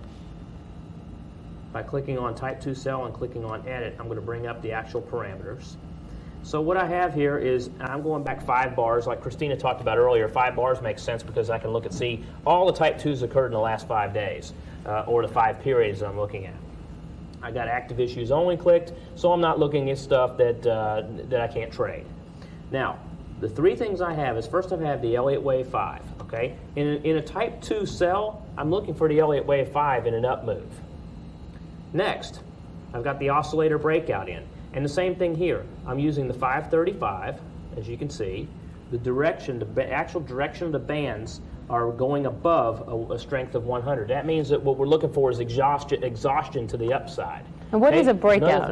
By clicking on type 2 cell and clicking on edit, I'm going to bring up the actual parameters. So what I have here is, I'm going back 5 bars, like Christina talked about earlier. 5 bars makes sense because I can look and see all the type 2s occurred in the last 5 days, or the 5 periods that I'm looking at. I got active issues only clicked, so I'm not looking at stuff that I can't trade. Now, the 3 things I have is, first I have the Elliott Wave 5, okay? In a type 2 sell, I'm looking for the Elliott Wave 5 in an up move. Next, I've got the oscillator breakout in. And the same thing here. I'm using the 535, as you can see. The actual direction of the bands are going above a strength of 100. That means that what we're looking for is exhaustion to the upside. And what is a breakout?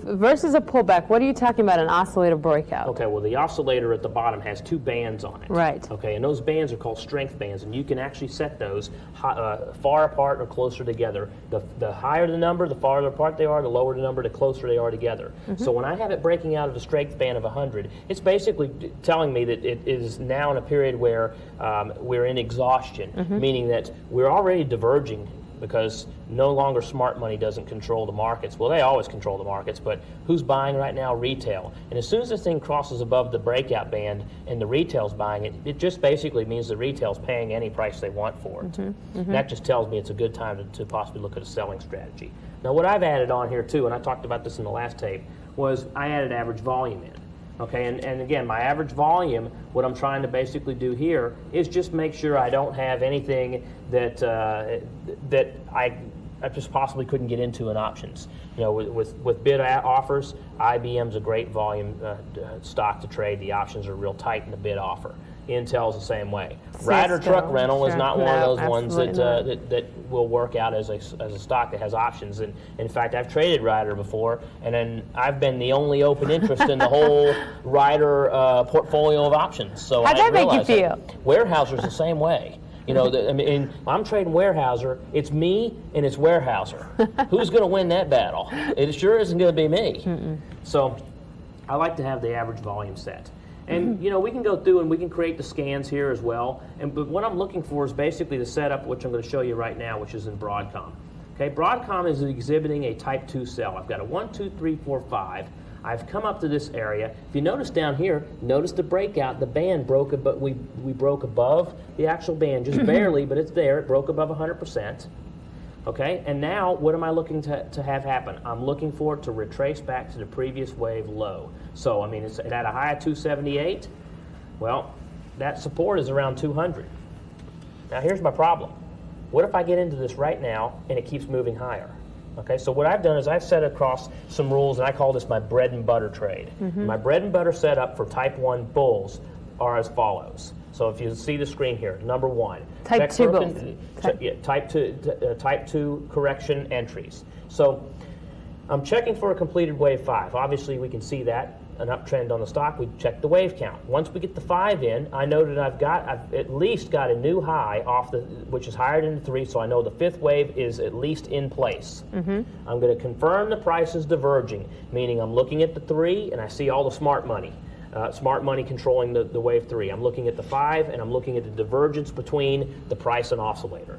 Versus a pullback, what are you talking about, an oscillator breakout? Okay, well, the oscillator at the bottom has 2 bands on it. Right. Okay, and those bands are called strength bands, and you can actually set those far apart or closer together. The higher the number, the farther apart they are, the lower the number, the closer they are together. So when I have it breaking out of a strength band of 100, it's basically telling me that it is now in a period where we're in exhaustion, meaning that we're already diverging because no longer smart money doesn't control the markets. Well, they always control the markets, but who's buying right now? Retail. And as soon as this thing crosses above the breakout band and the retail's buying it, it just basically means the retail's paying any price they want for it. And that just tells me it's a good time to possibly look at a selling strategy. Now, what I've added on here too, and I talked about this in the last tape, was I added average volume in. Okay, and again, my average volume, what I'm trying to basically do here is just make sure I don't have anything that that I just possibly couldn't get into in options. You know, with bid offers, IBM's a great volume stock to trade. The options are real tight in the bid offer. Intel's the same way. Ryder Truck Rental is not one of those ones that will work out as a stock that has options. And in fact, I've traded Ryder before, and then I've been the only open interest in the whole Ryder portfolio of options. So how'd that make you feel? Weyerhaeuser's the same way. You know, I mean, I'm trading Weyerhaeuser. It's me and it's Weyerhaeuser. Who's going to win that battle? It sure isn't going to be me. So I like to have the average volume set. And you know, we can go through and we can create the scans here as well. But what I'm looking for is basically the setup, which I'm going to show you right now, which is in Broadcom. Okay, Broadcom is exhibiting a type 2 sell. I've got a 1, 2, 3, 4, 5. I've come up to this area. If you notice down here, notice the breakout. The band broke, but we broke above the actual band, just barely, but it's there. It broke above 100%. Okay, and now what am I looking to have happen? I'm looking for it to retrace back to the previous wave low. So, I mean, it's at a high of 278. Well, that support is around 200. Now, here's my problem. What if I get into this right now and it keeps moving higher? Okay, so what I've done is I've set across some rules, and I call this my bread and butter trade. My bread and butter setup for type 1 bulls are as follows. So if you see the screen here, number 1. Type 2 bulls. Type 2 correction entries. So I'm checking for a completed wave 5. Obviously, we can see that, an uptrend on the stock. We check the wave count. Once we get the 5 in, I know that I've at least got a new high off which is higher than the 3, so I know the 5th wave is at least in place. I'm going to confirm the price is diverging, meaning I'm looking at the 3 and I see all the smart money. Smart money controlling the wave 3. I'm looking at the 5 and I'm looking at the divergence between the price and oscillator.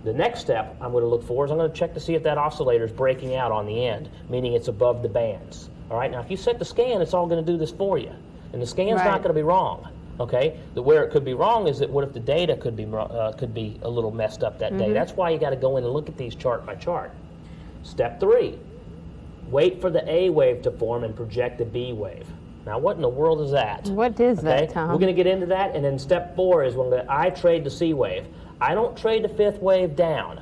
The next step I'm going to look for is I'm going to check to see if that oscillator is breaking out on the end, meaning it's above the bands. All right, now if you set the scan, it's all going to do this for you. And the scan's not going to be wrong. Okay, where it could be wrong is that what if the data could be a little messed up that day. That's why you got to go in and look at these chart by chart. Step 3, wait for the A wave to form and project the B wave. Now, what in the world is that? What is that, Tom? We're going to get into that, and then step 4 is when I trade the C wave. I don't trade the 5th wave down,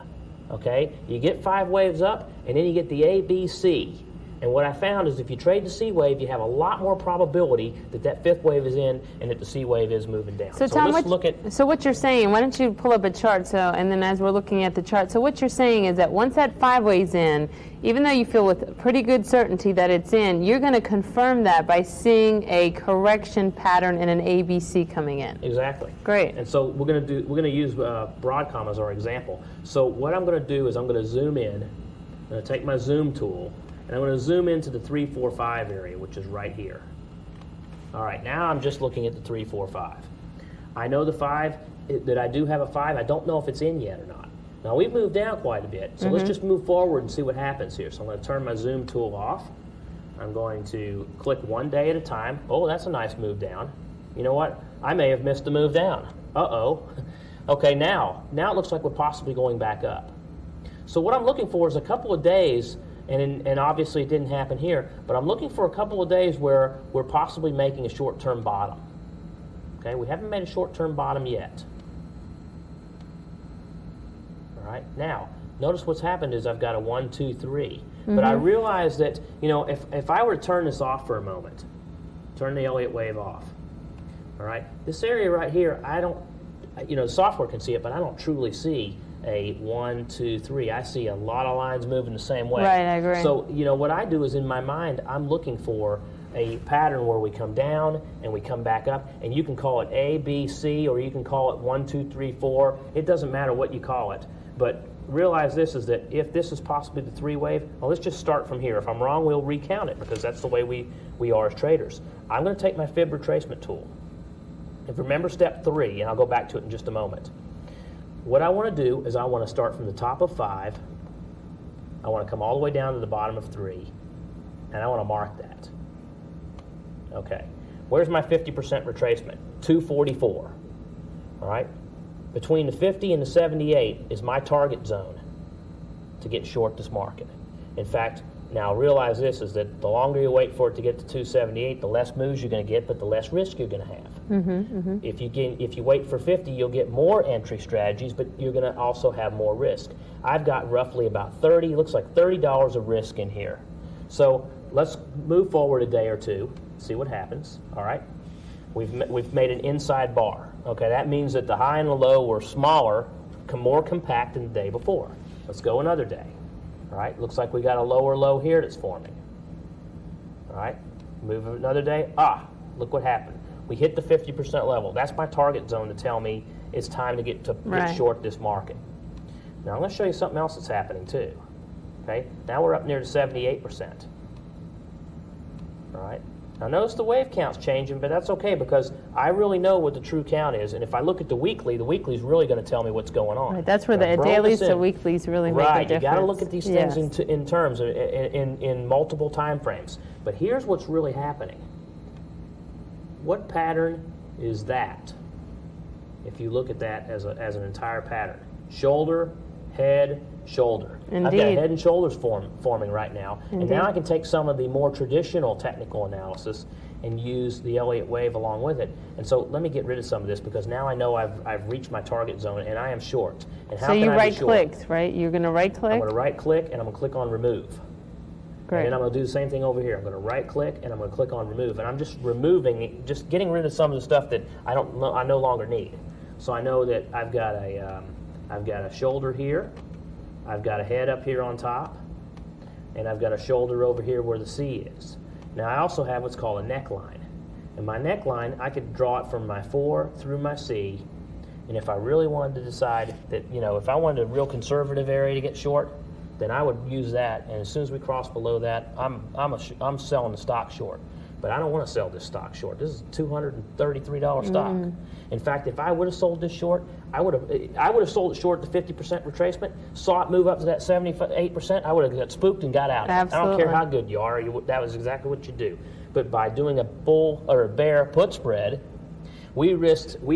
okay? You get 5 waves up, and then you get the A, B, C. And what I found is if you trade the C wave, you have a lot more probability that that 5th wave is in and that the C wave is moving down. So Tom, so what you're saying, why don't you pull up a chart, and then as we're looking at the chart, so what you're saying is that once that 5 wave's in, even though you feel with pretty good certainty that it's in, you're going to confirm that by seeing a correction pattern in an ABC coming in. Exactly. Great. And so we're going to use Broadcom as our example. So what I'm going to do is I'm going to zoom in. I'm going to take my zoom tool. And I'm going to zoom into the 3, 4, 5 area, which is right here. All right, now I'm just looking at the 3, 4, 5. I know the 5, that I do have a 5. I don't know if it's in yet or not. Now, we've moved down quite a bit, so let's just move forward and see what happens here. So I'm going to turn my zoom tool off. I'm going to click one day at a time. Oh, that's a nice move down. You know what? I may have missed the move down. Uh-oh. Okay, now it looks like we're possibly going back up. So what I'm looking for is a couple of days. And obviously it didn't happen here, but I'm looking for a couple of days where we're possibly making a short-term bottom. Okay, we haven't made a short-term bottom yet. All right, now, notice what's happened is I've got a 1, 2, 3. But I realize that, you know, if I were to turn this off for a moment, turn the Elliott wave off, all right, this area right here, I don't, you know, the software can see it, but I don't truly see a 1, 2, 3. I see a lot of lines moving the same way. Right, I agree. So, what I do is in my mind, I'm looking for a pattern where we come down and we come back up, and you can call it A, B, C, or you can call it 1, 2, 3, 4. It doesn't matter what you call it. But realize this is that if this is possibly the 3 wave, well, let's just start from here. If I'm wrong, we'll recount it because that's the way we are as traders. I'm going to take my fib retracement tool. And remember step 3, and I'll go back to it in just a moment. What I want to do is I want to start from the top of 5. I want to come all the way down to the bottom of 3, and I want to mark that. Okay, where's my 50% retracement? 244, all right? Between the 50 and the 78 is my target zone to get short this market. In fact, now realize this is that the longer you wait for it to get to 278, the less moves you're going to get, but the less risk you're going to have. If you wait for 50, you'll get more entry strategies, but you're going to also have more risk. I've got roughly about looks like $30 of risk in here. So let's move forward a day or two, see what happens, all right? We've made an inside bar. Okay, that means that the high and the low were smaller, more compact than the day before. Let's go another day. All right, looks like we got a lower low here that's forming. All right, move another day. Look what happened. We hit the 50% level. That's my target zone to tell me it's time to get short this market. Now I'm going to show you something else that's happening too. Okay, now we're up near the 78%. All right. Now notice the wave count's changing, but that's okay because I really know what the true count is, and if I look at the weekly is really going to tell me what's going on. Right, that's where the dailies to weeklies really make a difference. Right, you got to look at these things in terms in multiple time frames. But here's what's really happening. What pattern is that? If you look at that as an entire pattern, shoulder, head, shoulder. Indeed. I've got head and shoulders forming right now. Indeed. And now I can take some of the more traditional technical analysis and use the Elliott wave along with it. And so let me get rid of some of this because now I know I've reached my target zone and I am short. And how so can you I be short? right-clicked, right? You're going to right-click? I'm going to right-click and I'm going to click on remove. Great. And then I'm going to do the same thing over here. I'm going to right-click and I'm going to click on remove. And I'm just removing, just getting rid of some of the stuff that I no longer need. So I know that I've got a shoulder here. I've got a head up here on top, and I've got a shoulder over here where the C is. Now I also have what's called a neckline. And my neckline, I could draw it from my 4 through my C, and if I really wanted to decide that, if I wanted a real conservative area to get short, then I would use that, and as soon as we cross below that, I'm selling the stock short. But I don't want to sell this stock short. This is a $233 stock. In fact, if I would have sold this short, I would have sold it short at the 50% retracement, saw it move up to that 78%, I would have got spooked and got out. Absolutely. I don't care how good you are, that was exactly what you do. But by doing a bull or a bear put spread, we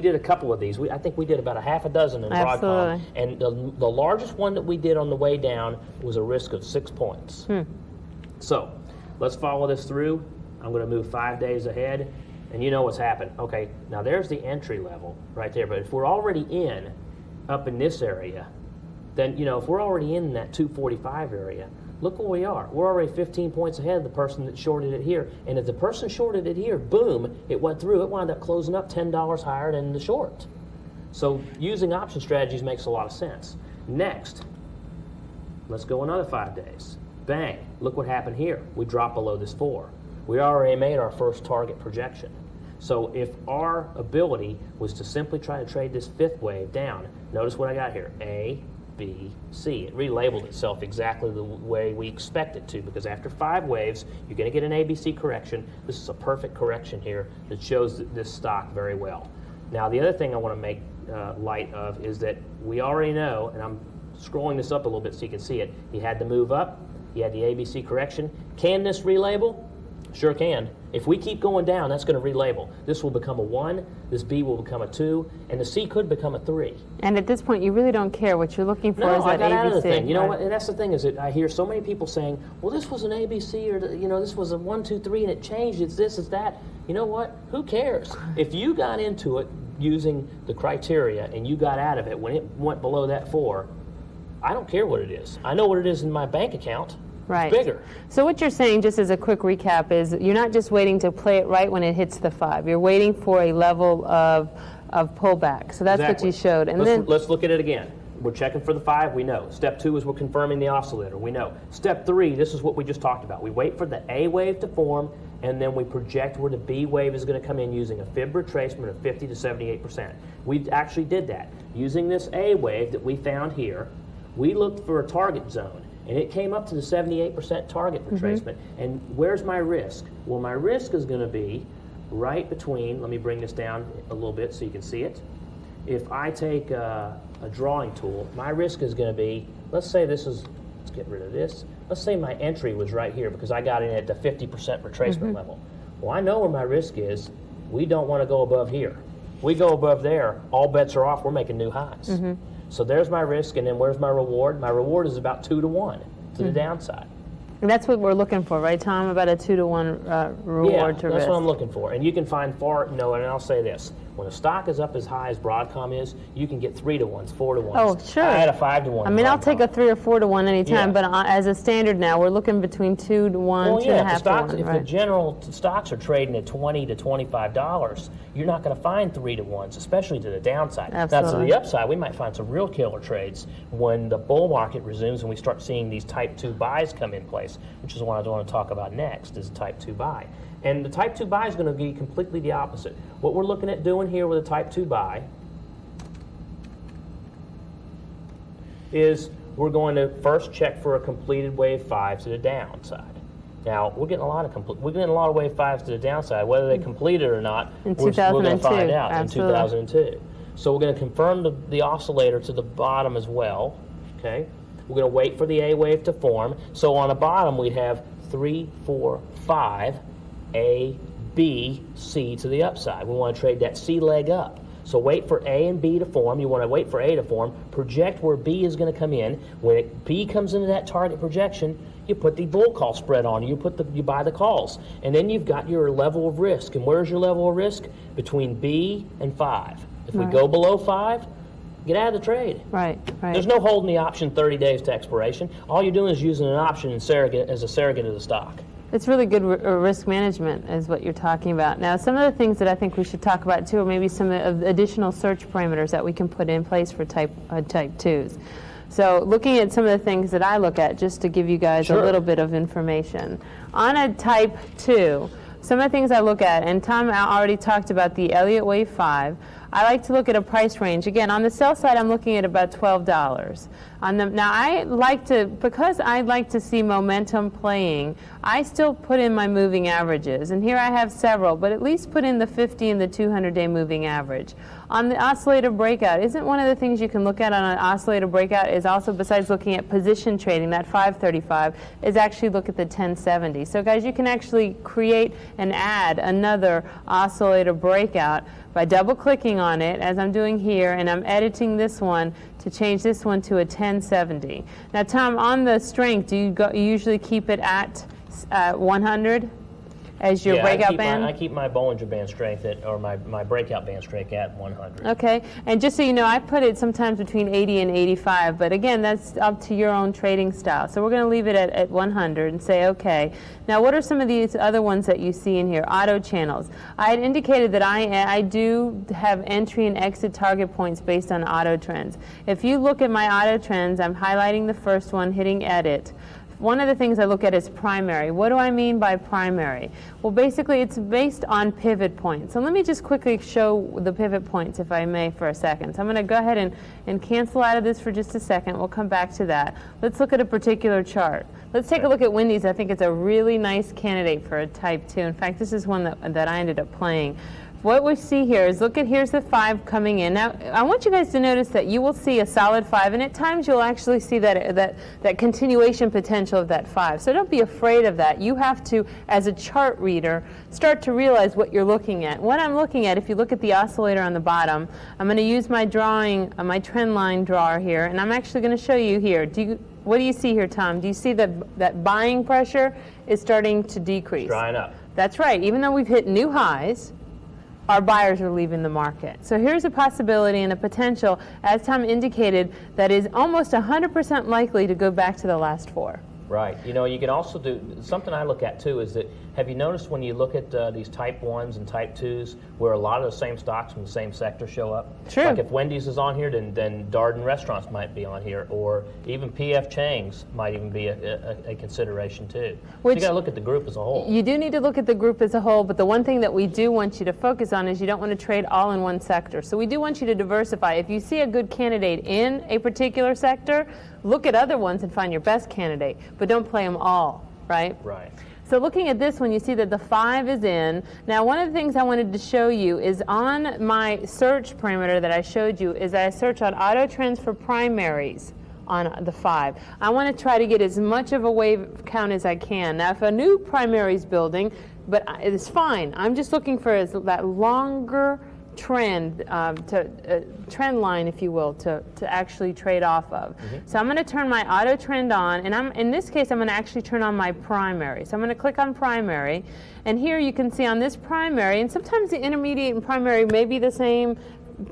did a couple of these. I think we did about a half a dozen in Broadcom. And the largest one that we did on the way down was a risk of 6 points. So let's follow this through. I'm going to move 5 days ahead, and you know what's happened. Okay, now there's the entry level right there, but if we're already up in this area, then, if we're already in that 245 area, look where we are. We're already 15 points ahead of the person that shorted it here, and if the person shorted it here, boom, it went through. It wound up closing up $10 higher than the short. So using option strategies makes a lot of sense. Next, let's go another 5 days. Bang, look what happened here. We dropped below this 4. We already made our first target projection. So if our ability was to simply try to trade this 5th wave down, notice what I got here, A, B, C. It relabeled itself exactly the way we expect it to, because after 5 waves, you're going to get an ABC correction. This is a perfect correction here that shows this stock very well. Now, the other thing I want to make light of is that we already know, and I'm scrolling this up a little bit so you can see it, he had to move up, he had the ABC correction. Can this relabel? Sure can. If we keep going down, that's going to relabel. This will become a 1, this B will become a 2, and the C could become a 3. And at this point, you really don't care. What you're looking for is that I got ABC. out of the thing. You know what? And that's the thing is that I hear so many people saying, well, this was an ABC, or, this was a 1, 2, 3, and it changed. It's this, it's that. You know what? Who cares? If you got into it using the criteria and you got out of it when it went below that 4, I don't care what it is. I know what it is in my bank account. Right. It's bigger. So what you're saying, just as a quick recap, is you're not just waiting to play it right when it hits the 5. You're waiting for a level of pullback. So that's Exactly. what you showed. And let's look at it again. we're checking for the 5, we know. Step 2 is we're confirming the oscillator, we know. Step 3, this is what we just talked about. We wait for the A wave to form, and then we project where the B wave is going to come in using a fib retracement of 50 to 78%. We actually did that. Using this A wave that we found here, we looked for a target zone, and it came up to the 78% target retracement. And where's my risk? Well, my risk is going to be right between, let me bring this down a little bit so you can see it. If I take a drawing tool, my risk is going to be, let's say this is, let's get rid of this. Let's say my entry was right here because I got in at the 50% retracement level. Well, I know where my risk is. We don't want to go above here. We go above there, all bets are off. We're making new highs. So there's my risk, and then where's my reward? My reward is about 2 to 1 to the downside. And that's what we're looking for, right, Tom? About a 2 to 1 reward to risk. That's what I'm looking for. And you can find and I'll say this. When a stock is up as high as Broadcom is, you can get 3 to 1s, 4 to 1s. Oh, sure. I had a 5 to 1. I mean, I'll take a 3 or 4 to 1 anytime, but as a standard now, we're looking between 2 to 1, well, 2.5 to 1. If the general stocks are trading at $20 to $25, you're not going to find 3 to 1s, especially to the downside. Absolutely. Now, to the upside, we might find some real killer trades when the bull market resumes and we start seeing these type 2 buys come in place, which is what I want to talk about next, is a type 2 buy. And the type 2 buy is going to be completely the opposite. What we're looking at doing here with a type 2 buy is we're going to first check for a completed wave 5 to the downside. Now, we're getting a lot of wave 5s to the downside. Whether they complete it or not, we're going to find out in 2002. So we're going to confirm the oscillator to the bottom as well. Okay, we're going to wait for the A wave to form. So on the bottom, we'd have 3, 4, 5. A, B, C to the upside. We want to trade that C leg up. So wait for A and B to form. You want to wait for A to form, project where B is going to come in. When B comes into that target projection, you put the bull call spread on. You buy the calls. And then you've got your level of risk. And where's your level of risk? Between B and 5. If we go below 5, get out of the trade. Right. There's no holding the option 30 days to expiration. All you're doing is using an option as a surrogate of the stock. It's really good risk management is what you're talking about. Now, some of the things that I think we should talk about too are maybe some of the additional search parameters that we can put in place for type 2s. So looking at some of the things that I look at, just to give you guys a little bit of information. On a type 2, some of the things I look at, and Tom already talked about the Elliott Wave 5, I like to look at a price range. Again, on the sell side, I'm looking at about $12. Because I like to see momentum playing, I still put in my moving averages. And here I have several, but at least put in the 50 and the 200-day moving average. On the oscillator breakout, isn't one of the things you can look at on an oscillator breakout is also, besides looking at position trading, that 535, is actually look at the 1070. So guys, you can actually create and add another oscillator breakout by double-clicking on it, as I'm doing here, and I'm editing this one to change this one to a 1070. Now, Tom, on the strength, do you usually keep it at 100 as your breakout band? I keep my Bollinger Band strength or my breakout band strength at 100. Okay, and just so you know, I put it sometimes between 80 and 85, but again, that's up to your own trading style. So we're going to leave it at 100 and say, okay. Now, what are some of these other ones that you see in here? Auto channels. I had indicated that I do have entry and exit target points based on auto trends. If you look at my auto trends, I'm highlighting the first one, hitting edit. One of the things I look at is primary. What do I mean by primary? Well, basically, it's based on pivot points. So let me just quickly show the pivot points, if I may, for a second. So I'm going to go ahead and cancel out of this for just a second. We'll come back to that. Let's look at a particular chart. Let's take a look at Wendy's. I think it's a really nice candidate for a type 2. In fact, this is one that I ended up playing. What we see here is, here's the 5 coming in. Now, I want you guys to notice that you will see a solid 5, and at times you'll actually see that continuation potential of that 5. So don't be afraid of that. You have to, as a chart reader, start to realize what you're looking at. What I'm looking at, if you look at the oscillator on the bottom, I'm going to use my my trend line drawer here, and I'm actually going to show you here. What do you see here, Tom? Do you see that buying pressure is starting to decrease? Drying up. That's right. Even though we've hit new highs, our buyers are leaving the market. So here's a possibility and a potential, as Tom indicated, that is almost 100% likely to go back to the last 4. Right. You know, you can also do something I look at too is that Have you noticed when you look at these type 1s and type 2s where a lot of the same stocks from the same sector show up? True. Like if Wendy's is on here, then Darden Restaurants might be on here, or even P.F. Chang's might even be a consideration too. So you got to look at the group as a whole. You do need to look at the group as a whole, but the one thing that we do want you to focus on is you don't want to trade all in one sector. So we do want you to diversify. If you see a good candidate in a particular sector, look at other ones and find your best candidate, but don't play them all, right? Right. So looking at this one, you see that the 5 is in. Now, one of the things I wanted to show you is on my search parameter that I showed you is I search on auto trends for primaries on the 5. I want to try to get as much of a wave count as I can. Now, if a new primary is building, but it's fine. I'm just looking for that longer trend, trend line, if you will, to actually trade off of. So I'm going to turn my auto trend on, and in this case I'm going to actually turn on my primary. So I'm going to click on primary, and here you can see on this primary, and sometimes the intermediate and primary may be the same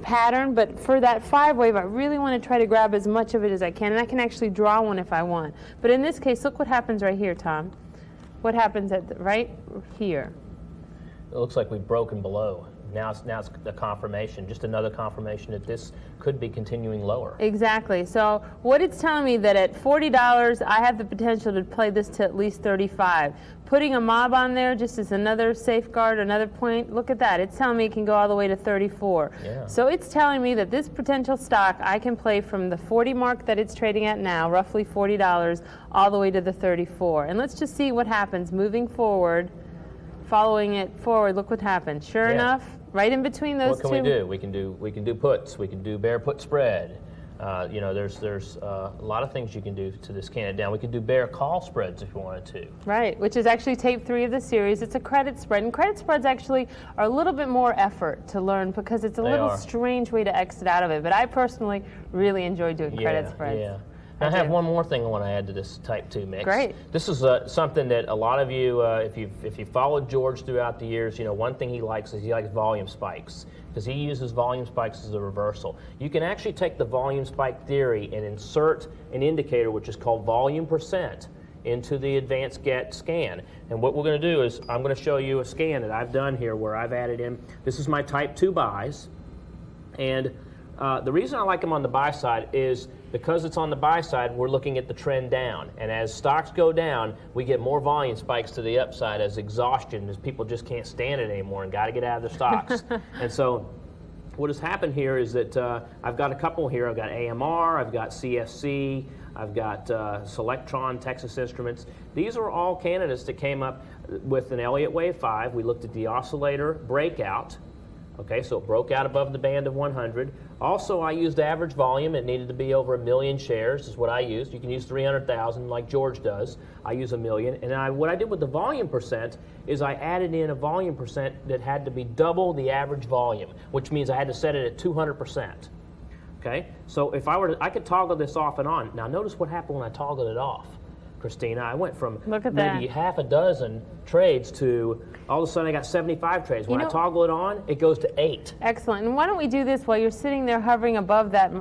pattern, but for that 5 wave I really want to try to grab as much of it as I can, and I can actually draw one if I want. But in this case, look what happens right here, Tom. What happens right here? It looks like we've broken below. Now it's a confirmation, just another confirmation that this could be continuing lower. Exactly. So what it's telling me that at $40, I have the potential to play this to at least 35. Putting a mob on there just as another safeguard, another point, look at that. It's telling me it can go all the way to 34. Yeah. So it's telling me that this potential stock I can play from the 40 mark that it's trading at now, roughly $40, all the way to the 34. And let's just see what happens moving forward. Following it forward, look what happened. Sure enough, right in between those two. What can we do? We can do puts. We can do bear put spread. There's a lot of things you can do to this candidate down. We could do bear call spreads if you wanted to. Right, which is actually tape 3 of the series. It's a credit spread, and credit spreads actually are a little bit more effort to learn because it's a little strange way to exit out of it. But I personally really enjoy doing credit spreads. Yeah. I have one more thing I want to add to this type 2 mix. Great. This is something that a lot of you, if you followed George throughout the years, one thing he likes is he likes volume spikes because he uses volume spikes as a reversal. You can actually take the volume spike theory and insert an indicator which is called volume percent into the Advanced GET scan. And what we're going to do is I'm going to show you a scan that I've done here where I've added in, this is my type 2 buys, and the reason I like them on the buy side is because it's on the buy side, we're looking at the trend down. And as stocks go down, we get more volume spikes to the upside as exhaustion, as people just can't stand it anymore and got to get out of their stocks. And so what has happened here is that I've got a couple here. I've got AMR, I've got CSC, I've got Selectron, Texas Instruments. These are all candidates that came up with an Elliott Wave 5. We looked at the oscillator breakout. Okay, so it broke out above the band of 100. Also, I used average volume. It needed to be over 1 million shares is what I used. You can use 300,000 like George does. I use 1 million. And what I did with the volume percent is I added in a volume percent that had to be double the average volume, which means I had to set it at 200%. Okay, so if I could toggle this off and on. Now notice what happened when I toggled it off, Christina. I went from maybe half a dozen trades to all of a sudden I got 75 trades. When I toggle it on, it goes to 8. Excellent. And why don't we do this while you're sitting there hovering above that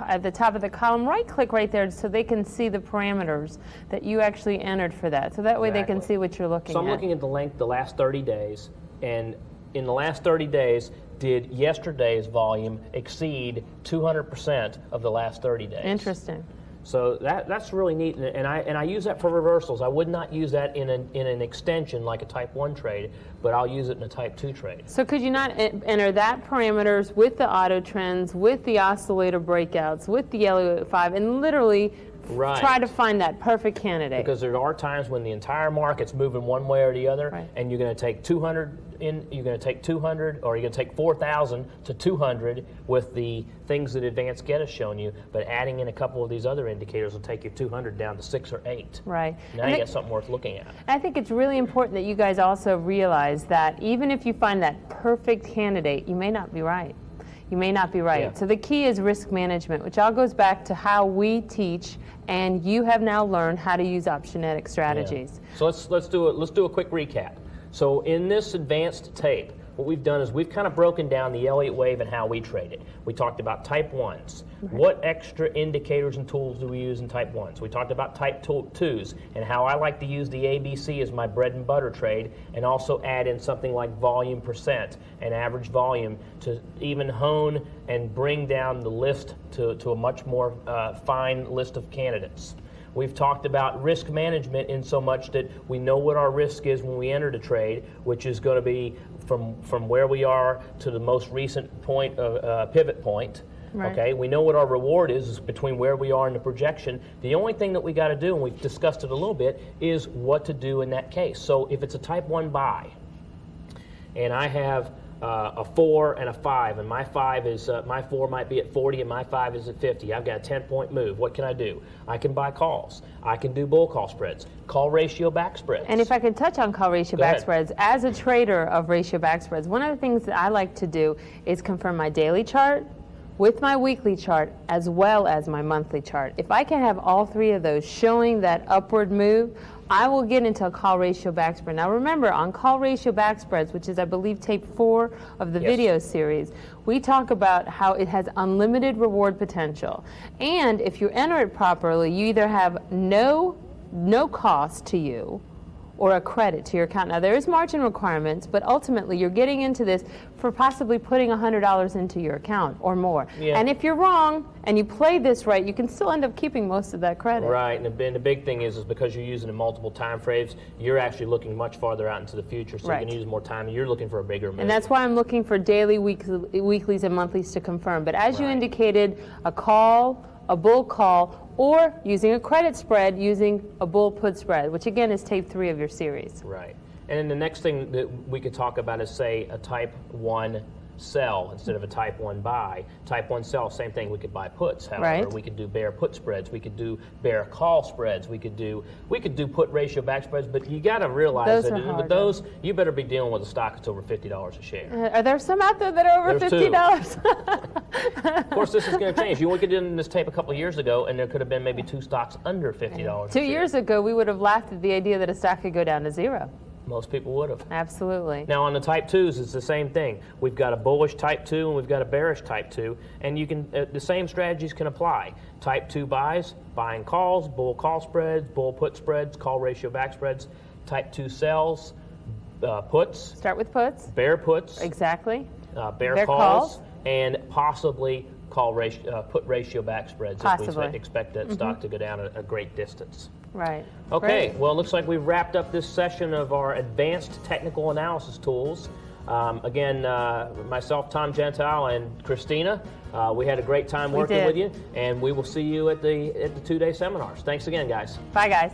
at the top of the column, right-click right there so they can see the parameters that you actually entered for that. So that way they can see what you're looking at. So I'm looking at the last 30 days, and in the last 30 days, did yesterday's volume exceed 200% of the last 30 days? Interesting. So that's really neat, and I use that for reversals. I would not use that in an extension like a Type 1 trade, but I'll use it in a Type 2 trade. So could you not enter that parameters with the auto trends, with the oscillator breakouts, with the Elliott 5, and literally try to find that perfect candidate? Because there are times when the entire market's moving one way or the other, and you're going to take 200 you're going to take 200, or you're going to take 4,000 to 200 with the things that Advanced GET has shown you, but adding in a couple of these other indicators will take your 200 down to 6 or 8. Right. Now you got something worth looking at. I think it's really important that you guys also realize that even if you find that perfect candidate, you may not be right. You may not be right. Yeah. So the key is risk management, which all goes back to how we teach, and you have now learned how to use Optionetics strategies. Yeah. So let's do a quick recap. So in this advanced tape, what we've done is we've kind of broken down the Elliott wave and how we trade it. We talked about type 1s. What extra indicators and tools do we use in type 1s? We talked about type 2s and how I like to use the ABC as my bread and butter trade, and also add in something like volume percent and average volume to even hone and bring down the list to a much more fine list of candidates. We've talked about risk management in so much that we know what our risk is when we enter the trade, which is going to be from where we are to the most recent point, pivot point. Right. Okay, we know what our reward is between where we are in the projection. The only thing that we got to do, and we've discussed it a little bit, is what to do in that case. So if it's a type 1 buy, and I have a 4 and a 5, and my 5 is my 4 might be at 40 and my 5 is at 50. I've got a 10-point move. What can I do? I can buy calls. I can do bull call spreads, call ratio back spreads. And if I could touch on call ratio back spreads, as a trader of ratio back spreads, one of the things that I like to do is confirm my daily chart with my weekly chart as well as my monthly chart. If I can have all three of those showing that upward move, I will get into a call ratio back spread. Now remember, on call ratio back spreads, which is I believe tape 4 of the video series, we talk about how it has unlimited reward potential. And if you enter it properly, you either have no cost to you or a credit to your account. Now there is margin requirements, but ultimately you're getting into this for possibly putting $100 into your account or more. Yeah. And if you're wrong and you play this right, you can still end up keeping most of that credit. Right, and the big thing is because you're using it in multiple time frames, you're actually looking much farther out into the future, so you can use more time, and you're looking for a bigger move. And that's why I'm looking for daily, weeklies, and monthlies to confirm. But as you indicated, a call, a bull call, or using a credit spread using a bull put spread, which again is tape 3 of your series. Right. And then the next thing that we could talk about is, say, a type 1 sell instead of a type 1 buy. Type 1 sell, same thing. We could buy puts, however. We could do bear put spreads. We could do bear call spreads. We could do put ratio back spreads. But you got to realize that with those, you better be dealing with a stock that's over $50 a share. Are there some out there that are over $50? Of course, this is going to change. You look at this tape a couple of years ago, and there could have been maybe 2 stocks under $50 a share. 2 years ago, we would have laughed at the idea that a stock could go down to 0. Most people would have. Absolutely. Now on the type 2s, it's the same thing. We've got a bullish type 2 and we've got a bearish type 2, and you can the same strategies can apply. Type 2 buys, buying calls, bull call spreads, bull put spreads, call ratio back spreads. Type 2 sells, puts. Start with puts. Bear puts. Exactly. Bear calls, and possibly put ratio back spreads possibly. If we expect that stock to go down a great distance. Right. Okay, well, it looks like we've wrapped up this session of our advanced technical analysis tools. Again, myself, Tom Gentile, and Christina, we had a great time working with you, and we will see you at the 2-day seminars. Thanks again, guys. Bye, guys.